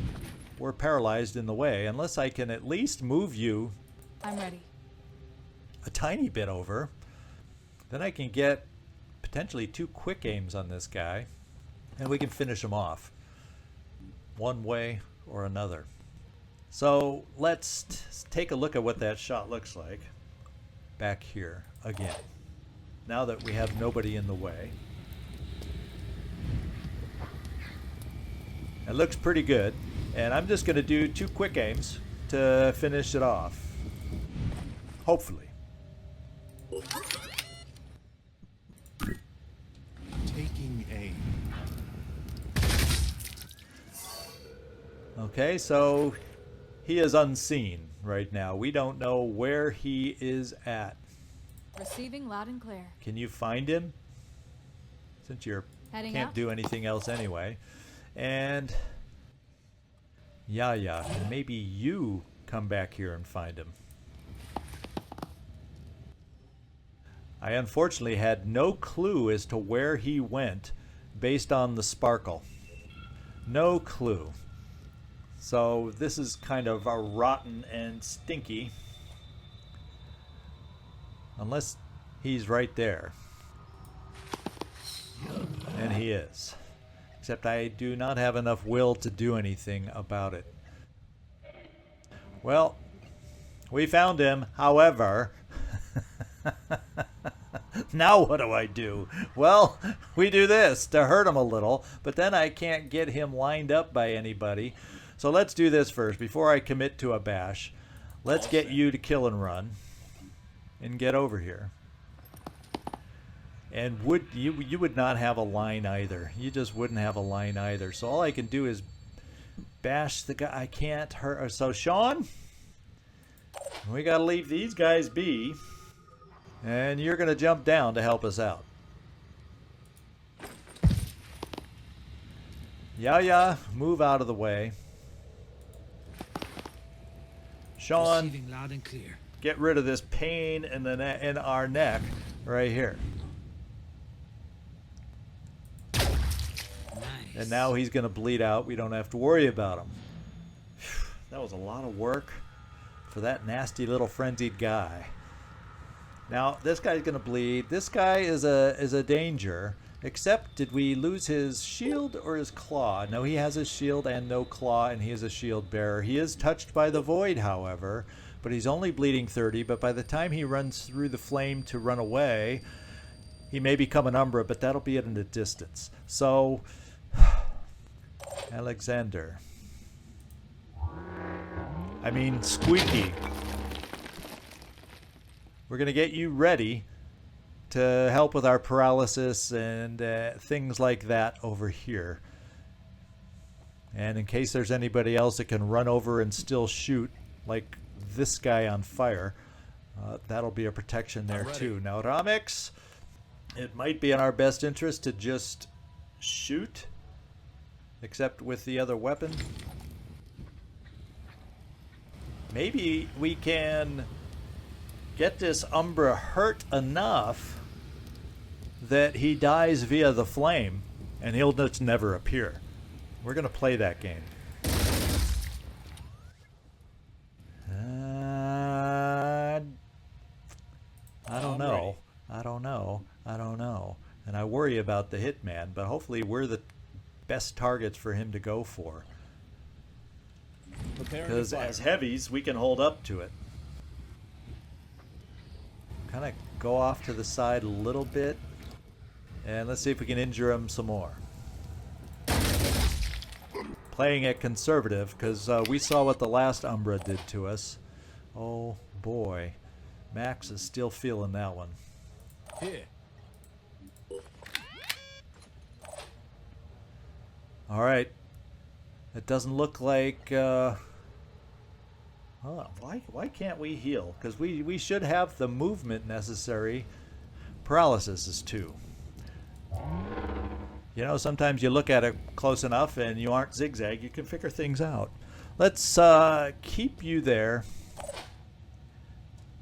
we're paralyzed in the way. Unless I can at least move you. I'm ready. a tiny bit over, then I can get potentially 2 quick aims on this guy, and we can finish him off one way or another. So let's take a look at what that shot looks like back here again, now that we have nobody in the way. It looks pretty good, and I'm just going to do 2 quick aims to finish it off, hopefully. Taking aim. Okay, so he is unseen right now. We don't know where he is at. Receiving loud and clear. Can you find him? Since you Heading can't up. do anything else anyway. And yeah, maybe you come back here and find him. I unfortunately had no clue as to where he went based on the sparkle. No clue. So this is kind of a rotten and stinky. Unless he's right there. And he is. Except I do not have enough will to do anything about it. Well, we found him. However, now what do I do? Well, we do this to hurt him a little, but then I can't get him lined up by anybody. So let's do this first. Before I commit to a bash, let's get you to kill and run and get over here. And you would not have a line either. You just wouldn't have a line either. So all I can do is bash the guy. I can't hurt. So Sean, we got to leave these guys be. And you're going to jump down to help us out. Yeah, move out of the way. Sean, Receiving loud and clear. get rid of this pain in the in our neck right here. Nice. And now he's going to bleed out. We don't have to worry about him. That was a lot of work for that nasty little frenzied guy. Now, this guy's going to bleed. This guy is a danger. Except, did we lose his shield or his claw? No, he has his shield and no claw, and he is a shield bearer. He is touched by the void, however, but he's only bleeding 30. But by the time he runs through the flame to run away, he may become an Umbra, but that'll be at a distance. So, Alexander. I mean, Squeaky. We're going to get you ready to help with our paralysis and things like that over here. And in case there's anybody else that can run over and still shoot, like this guy on fire, that'll be a protection there too. Now, Ramix, it might be in our best interest to just shoot, except with the other weapon. Maybe we can get this Umbra hurt enough that he dies via the flame and he'll just never appear. We're going to play that game. I don't know. And I worry about the hitman, but hopefully we're the best targets for him to go for. Because as heavies, we can hold up to it. Kind of go off to the side a little bit. And let's see if we can injure him some more. Playing it conservative, because we saw what the last Umbra did to us. Oh boy. Max is still feeling that one. Here. Alright. It doesn't look like... why can't we heal? Because we should have the movement necessary. Paralysis is 2. You know, sometimes you look at it close enough and you aren't zigzag, you can figure things out. Let's keep you there.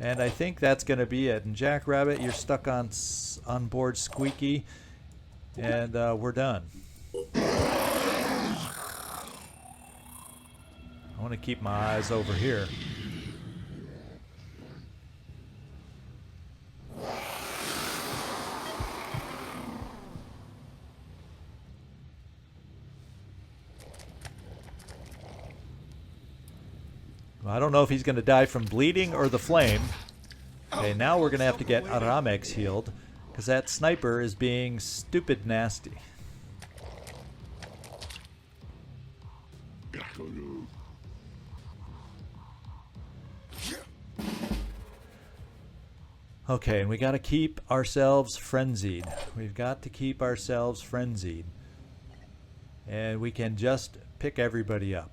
And I think that's going to be it. And Jackrabbit, you're stuck on board Squeaky. And we're done. I want to keep my eyes over here. I don't know if he's going to die from bleeding or the flame. Okay, now we're going to have to get Aramex healed, because that sniper is being stupid nasty. Okay, and we got to keep ourselves frenzied. We've got to keep ourselves frenzied. And we can just pick everybody up.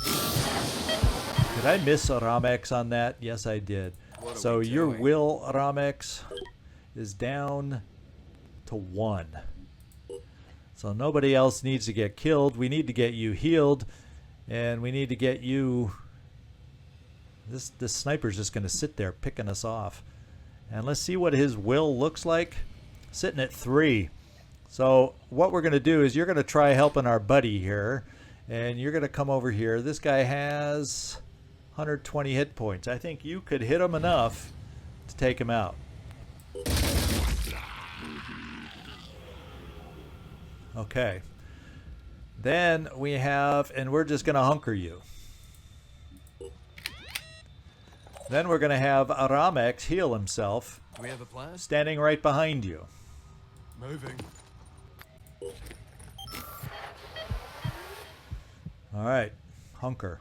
Did I miss Aramex on that? Yes, I did. So your will, Aramex, is down to 1. So nobody else needs to get killed. We need to get you healed. And we need to get you... This sniper's just going to sit there picking us off. And let's see what his will looks like. Sitting at 3. So what we're going to do is you're going to try helping our buddy here. And you're going to come over here. This guy has 120 hit points. I think you could hit him enough to take him out. Okay. Then we have, and we're just going to hunker you. Then we're going to have Aramex heal himself. Do we have a plan? Standing right behind you. Moving. All right, hunker.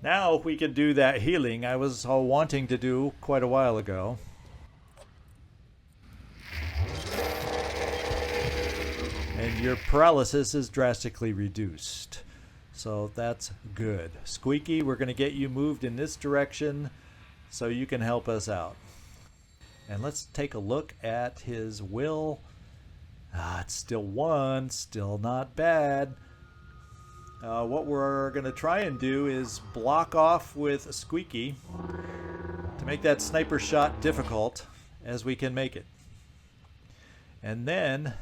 Now we can do that healing I was wanting to do quite a while ago. And your paralysis is drastically reduced. So that's good. Squeaky, we're going to get you moved in this direction so you can help us out. And let's take a look at his will. It's still 1, still not bad. What we're going to try and do is block off with Squeaky to make that sniper shot difficult as we can make it. And then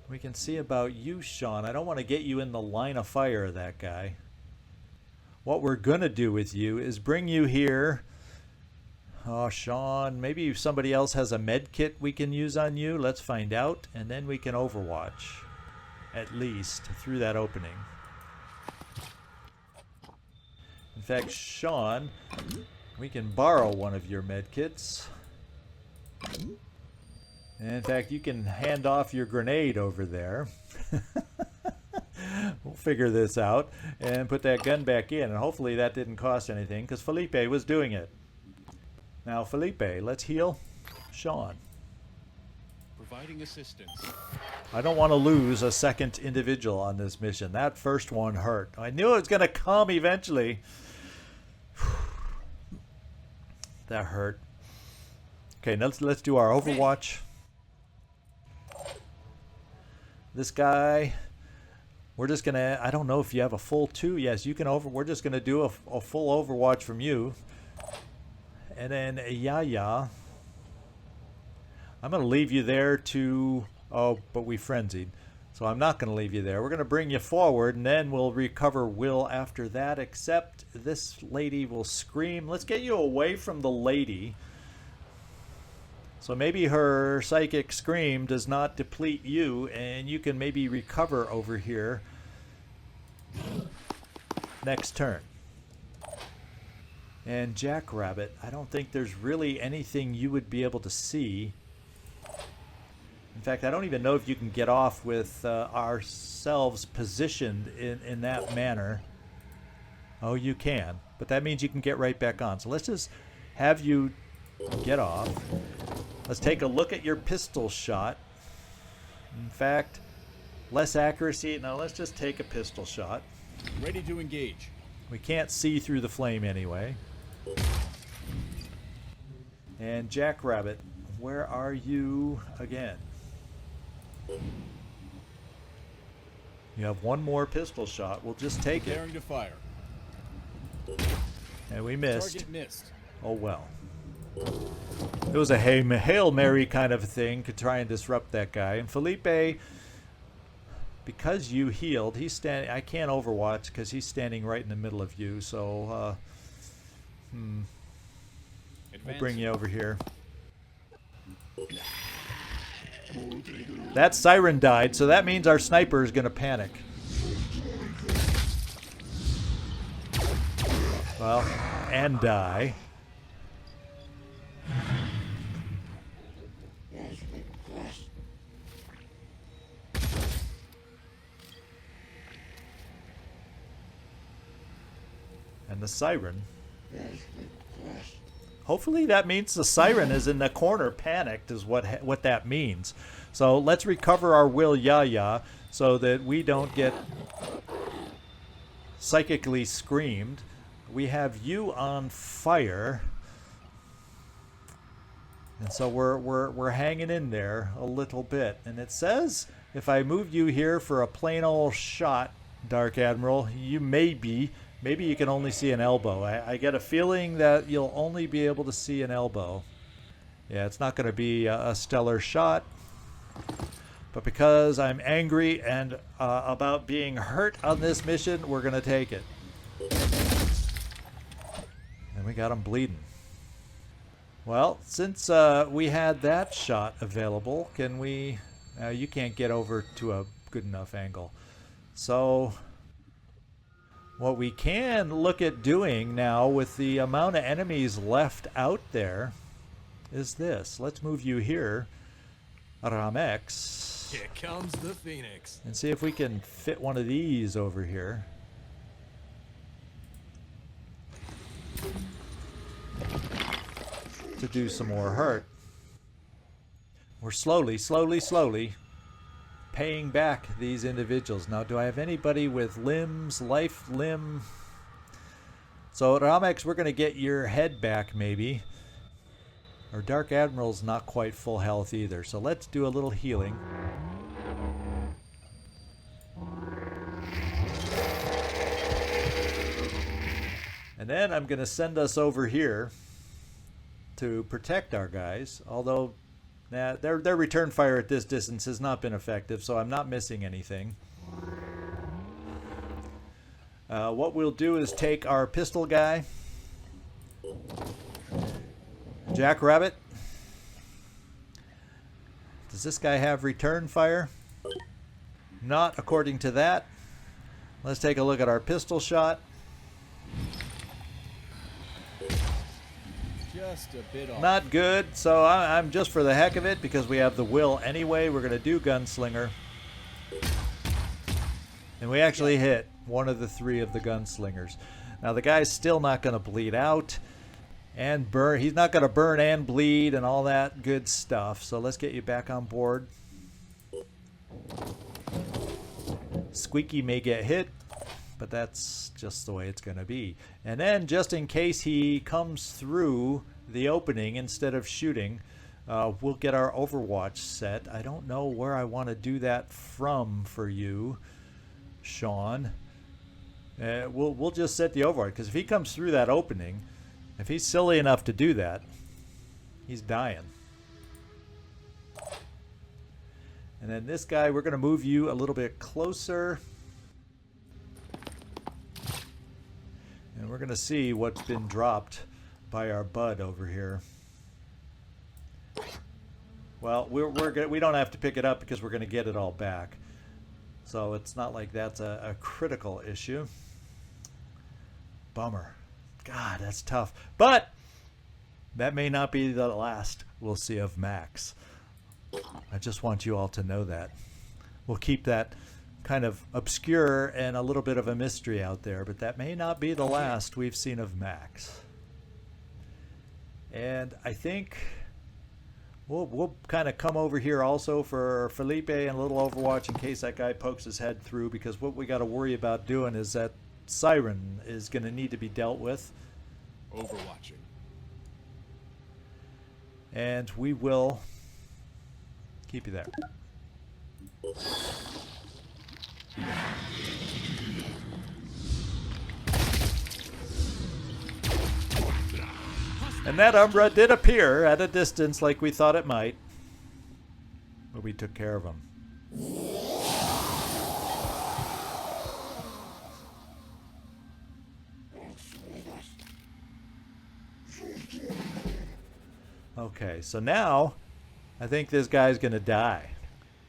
we can see about you, Sean. I don't want to get you in the line of fire of that guy. What we're going to do with you is bring you here. Oh, Sean, maybe if somebody else has a med kit we can use on you. Let's find out. And then we can overwatch, at least, through that opening. In fact, Sean, we can borrow one of your med kits. And in fact, you can hand off your grenade over there. We'll figure this out and put that gun back in. And hopefully that didn't cost anything because Felipe was doing it. Now, Felipe, let's heal Sean. Providing assistance. I don't want to lose a second individual on this mission. That first one hurt. I knew it was going to come eventually. That hurt. Okay, now let's do our overwatch. This guy, we're just gonna, I don't know if you have a full 2. Yes, you can we're just gonna do a full overwatch from you. And then Yaya, I'm gonna leave you there to, oh, but we frenzied. So I'm not gonna leave you there. We're gonna bring you forward and then we'll recover Will after that, except this lady will scream. Let's get you away from the lady. So maybe her psychic scream does not deplete you, and you can maybe recover over here next turn. And Jackrabbit, I don't think there's really anything you would be able to see. In fact, I don't even know if you can get off with ourselves positioned in that manner. Oh, you can, but that means you can get right back on. So let's just have you get off. Let's take a look at your pistol shot. In fact, less accuracy. Now let's just take a pistol shot. Ready to engage. We can't see through the flame anyway. And Jackrabbit, where are you again? You have one more pistol shot. We'll just take it. Preparing to fire. And we missed. Target missed. Oh well. It was a Hail Mary kind of thing to try and disrupt that guy. And Felipe, because you healed, he's standing. I can't overwatch because he's standing right in the middle of you. So we'll bring you over here. That siren died, so that means our sniper is going to panic. Well, and die. And the siren. Hopefully that means the siren is in the corner panicked is what that means. So let's recover our Will Yaya so that we don't get psychically screamed. We have you on fire. And so we're hanging in there a little bit. And it says if I move you here for a plain old shot, Dark Admiral, you maybe you can only see an elbow. I get a feeling that you'll only be able to see an elbow. Yeah, it's not going to be a stellar shot. But because I'm angry and about being hurt on this mission, we're going to take it. And we got him bleeding. Well, since we had that shot available, can we... you can't get over to a good enough angle. So... what we can look at doing now with the amount of enemies left out there is this. Let's move you here, Ramex. Here comes the Phoenix. And see if we can fit one of these over here. To do some more hurt. We're slowly paying back these individuals. Now, do I have anybody with limbs, life, limb? So, Ramex, we're going to get your head back, maybe. Our Dark Admiral's not quite full health either, so let's do a little healing. And then I'm going to send us over here to protect our guys, although... nah, their return fire at this distance has not been effective, so I'm not missing anything. What we'll do is take our pistol guy, Jackrabbit. Does this guy have return fire? Not according to that. Let's take a look at our pistol shot. Just a bit off. Not good, so I'm just for the heck of it, because we have the will anyway, we're going to do Gunslinger. And we actually hit one of the three of the gunslingers. Now the guy's still not going to bleed out and burn. He's not going to burn and bleed and all that good stuff. So let's get you back on board. Squeaky may get hit, but that's just the way it's going to be. And then just in case he comes through the opening instead of shooting, we'll get our Overwatch set. I don't know where I want to do that from for you, Sean. We'll just set the Overwatch, because if he comes through that opening, if he's silly enough to do that, he's dying. And then this guy, we're going to move you a little bit closer. And we're going to see what's been dropped by our bud over here. Well, we don't have to pick it up because we're going to get it all back. So it's not like that's a critical issue. Bummer. God, that's tough. But that may not be the last we'll see of Max. I just want you all to know that. We'll keep that kind of obscure and a little bit of a mystery out there, but that may not be the last we've seen of Max. And I think we'll kind of come over here also for Felipe and a little Overwatch in case that guy pokes his head through, because what we got to worry about doing is that siren is going to need to be dealt with. Overwatching. And we will keep you there. And that Umbra did appear at a distance like we thought it might. But we took care of him. Okay, so now I think this guy's going to die.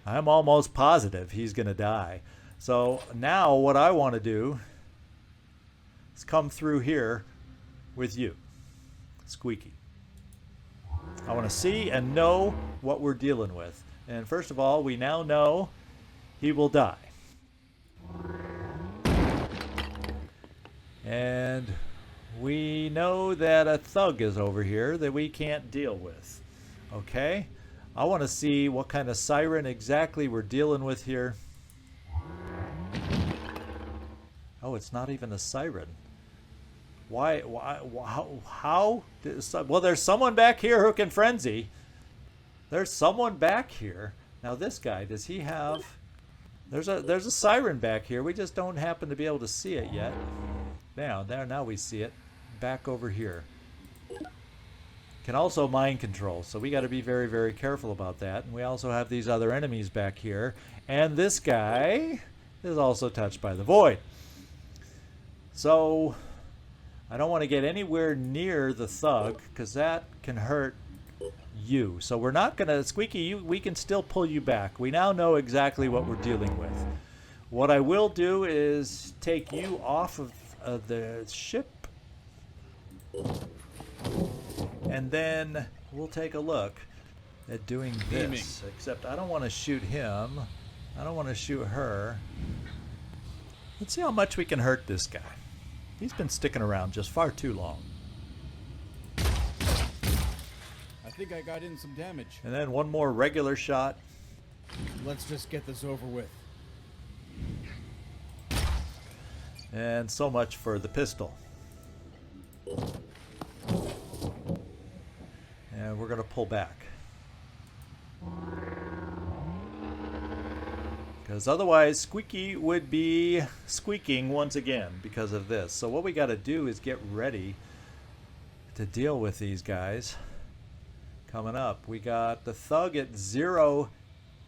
I'm almost positive he's going to die. So now what I want to do is come through here with you, Squeaky. I want to see and know what we're dealing with. And first of all, we now know he will die. And we know that a thug is over here that we can't deal with. Okay? I want to see what kind of siren exactly we're dealing with here. Oh, it's not even a siren. Why how? Well, there's someone back here who can frenzy. There's someone back here. Now this guy, does he have... There's a siren back here. We just don't happen to be able to see it yet. Now we see it. Back over here. Can also mind control, so we got to be very, very careful about that. And we also have these other enemies back here. And this guy is also touched by the void. So I don't want to get anywhere near the thug, because that can hurt you. So we're not going to... Squeaky, we can still pull you back. We now know exactly what we're dealing with. What I will do is take you off of the ship. And then we'll take a look at doing this. Except I don't want to shoot him. I don't want to shoot her. Let's see how much we can hurt this guy. He's been sticking around just far too long. I think I got in some damage. And then one more regular shot. Let's just get this over with. And so much for the pistol. And we're going to pull back. Because otherwise Squeaky would be squeaking once again because of this. So what we got to do is get ready to deal with these guys. Coming up, we got the thug at 0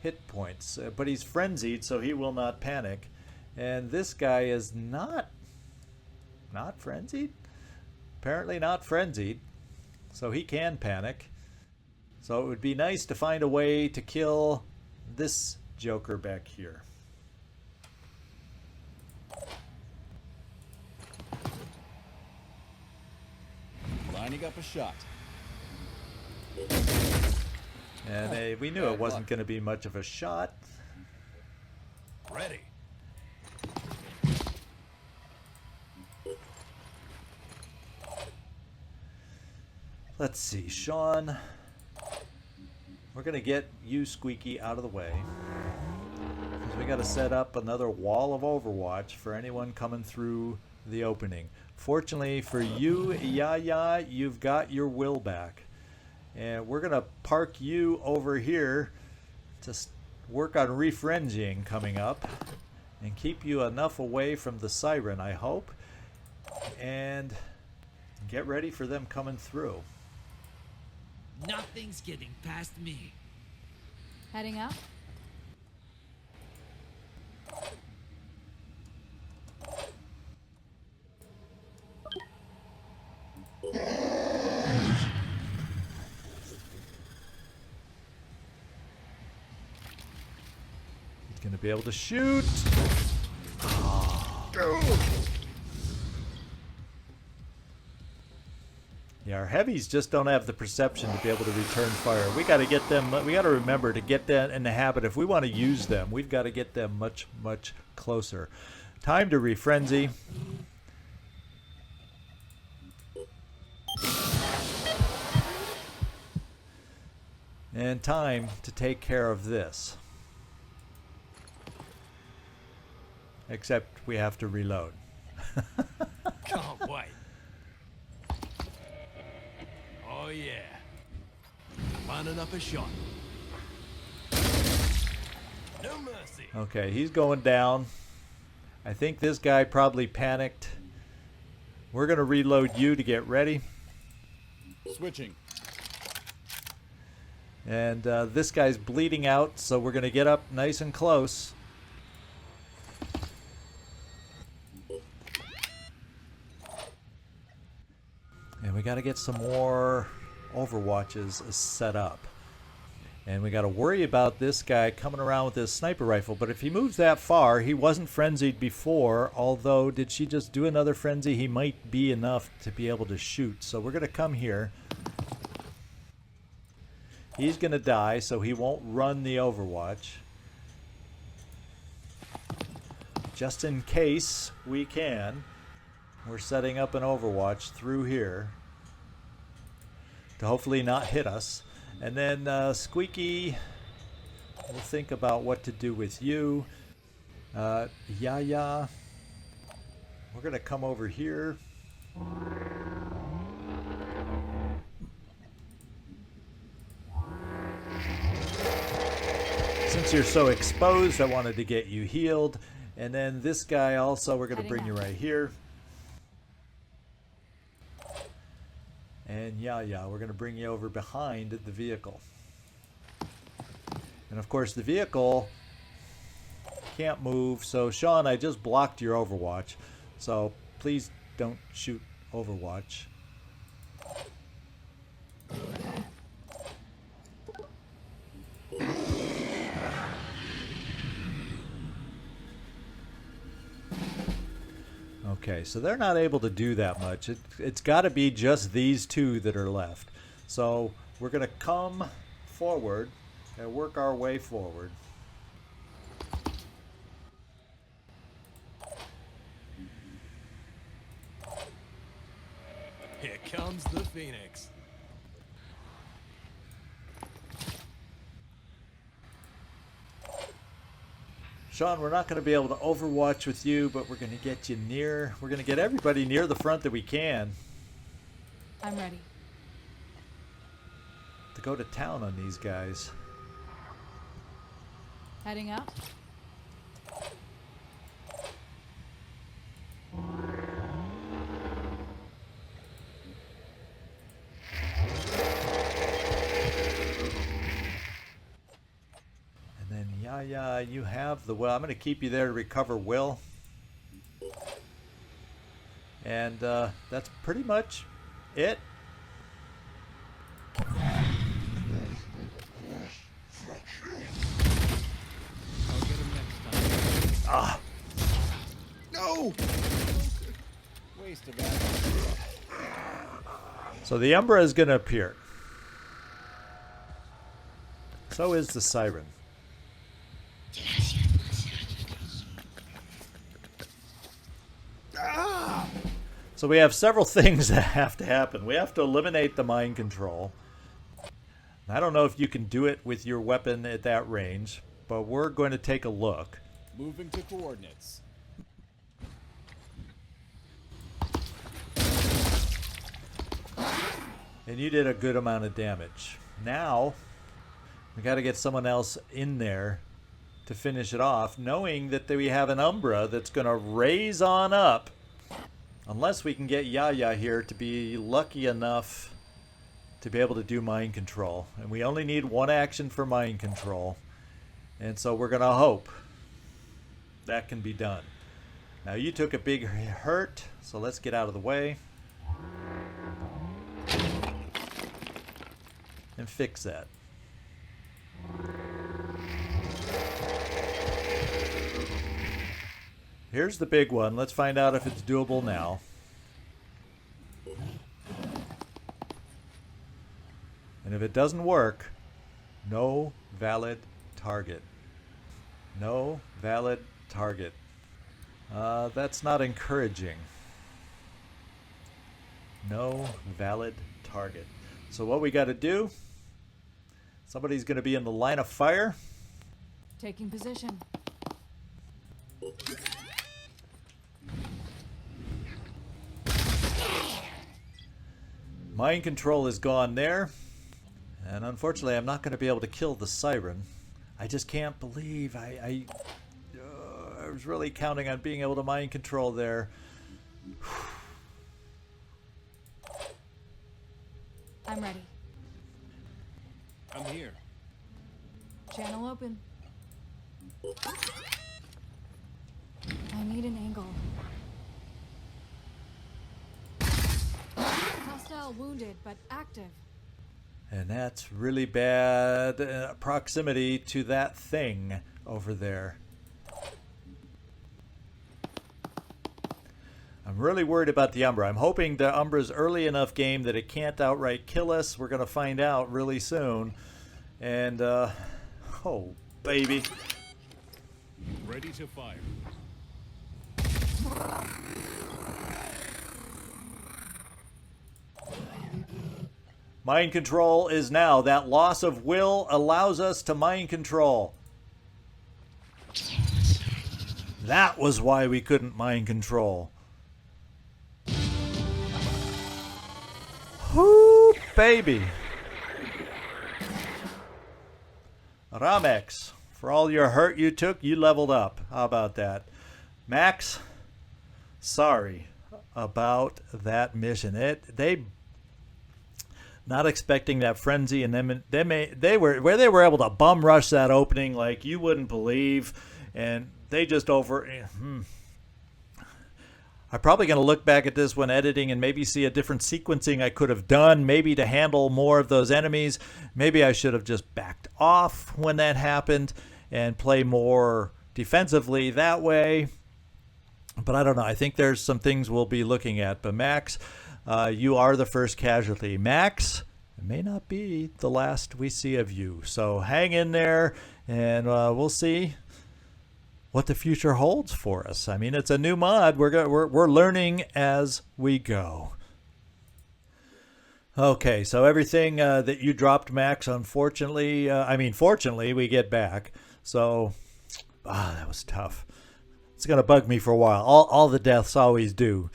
hit points, but he's frenzied, so he will not panic. And this guy is not frenzied? Apparently not frenzied, so he can panic. So it would be nice to find a way to kill this Joker back here. Lining up a shot. And we knew it wasn't going to be much of a shot. Ready. Let's see, Sean. We're going to get you, Squeaky, out of the way. Because we got to set up another wall of Overwatch for anyone coming through the opening. Fortunately for you, Yaya, you've got your will back. And we're going to park you over here to work on refringing coming up. And keep you enough away from the siren, I hope. And get ready for them coming through. Nothing's getting past me. Heading out? He's going to be able to shoot. Yeah, our heavies just don't have the perception to be able to return fire. We got to get them. We got to remember to get that in the habit. If we want to use them, we've got to get them much, much closer. Time to refrenzy. And time to take care of this. Except we have to reload. Can't wait. Oh yeah. Lining up a shot. No mercy. Okay, he's going down. I think this guy probably panicked. We're going to reload you to get ready. Switching. And this guy's bleeding out, so we're going to get up nice and close. And we got to get some more Overwatches set up. And we got to worry about this guy coming around with his sniper rifle. But if he moves that far, he wasn't frenzied before. Although, did she just do another frenzy? He might be enough to be able to shoot. So we're going to come here. He's going to die, so he won't run the Overwatch. Just in case we can, we're setting up an Overwatch through here to hopefully not hit us. And then Squeaky, we'll think about what to do with you. Yaya, we're going to come over here. Since you're so exposed, I wanted to get you healed. And then this guy also, we're going to bring you right here. And Yaya, we're going to bring you over behind the vehicle. And of course the vehicle can't move. So Sean, I just blocked your Overwatch. So please don't shoot Overwatch. Okay, so they're not able to do that much. It's got to be just these two that are left. So we're going to come forward and work our way forward. Here comes the Phoenix. Sean, we're not going to be able to Overwatch with you, but we're going to get you near. We're going to get everybody near the front that we can. I'm ready. To go to town on these guys. Heading up. And then Yaya, you have the Will. I'm going to keep you there to recover Will. And that's pretty much it. I'll get him next time. Ah! No! Waste of ammo. So the Umbra is going to appear. So is the Siren. So we have several things that have to happen. We have to eliminate the mind control. I don't know if you can do it with your weapon at that range, but we're going to take a look. Moving to coordinates. And you did a good amount of damage. Now, we got to get someone else in there to finish it off, knowing that we have an Umbra that's going to raise on up. Unless we can get Yaya here to be lucky enough to be able to do mind control. And we only need one action for mind control. And so we're going to hope that can be done. Now you took a big hurt, so let's get out of the way. And fix that. Here's the big one. Let's find out if it's doable now. And if it doesn't work, no valid target. No valid target. That's not encouraging. No valid target. So what we got to do, somebody's going to be in the line of fire. Taking position. Mind control is gone there. And unfortunately, I'm not going to be able to kill the Siren. I just can't believe I was really counting on being able to mind control there. I'm ready. I'm here. Channel open. I need an angle. Hostile wounded, but active. And that's really bad proximity to that thing over there. I'm really worried about the Umbra. I'm hoping the Umbra's early enough game that it can't outright kill us. We're going to find out really soon. And, oh, baby. Ready to fire. Mind control is now. That loss of will allows us to mind control. That was why we couldn't mind control. Whoo, baby. Ramex, for all your hurt you took, you leveled up. How about that? Max, sorry about that mission. They not expecting that frenzy, and they were able to bum rush that opening like you wouldn't believe, and they just I'm probably going to look back at this when editing and maybe see a different sequencing I could have done, maybe to handle more of those enemies. Maybe I should have just backed off when that happened and play more defensively that way. But I don't know. I think there's some things we'll be looking at. But Max, you are the first casualty. Max, it may not be the last we see of you. So hang in there, and we'll see what the future holds for us. I mean, it's a new mod. We're learning as we go. Okay, so everything that you dropped, Max, unfortunately, fortunately, we get back. So, that was tough. It's going to bug me for a while. All the deaths always do.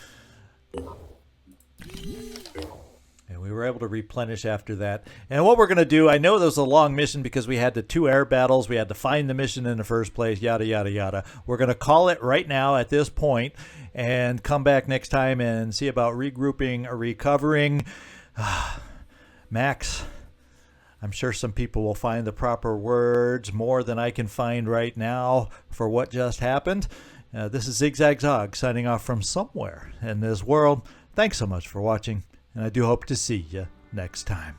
And we were able to replenish after that. And what we're going to do, I know there was a long mission because we had the 2 air battles. We had to find the mission in the first place, yada, yada, yada. We're going to call it right now at this point and come back next time and see about regrouping or recovering. Max, I'm sure some people will find the proper words more than I can find right now for what just happened. This is Zigzag Zog signing off from somewhere in this world. Thanks so much for watching, and I do hope to see you next time.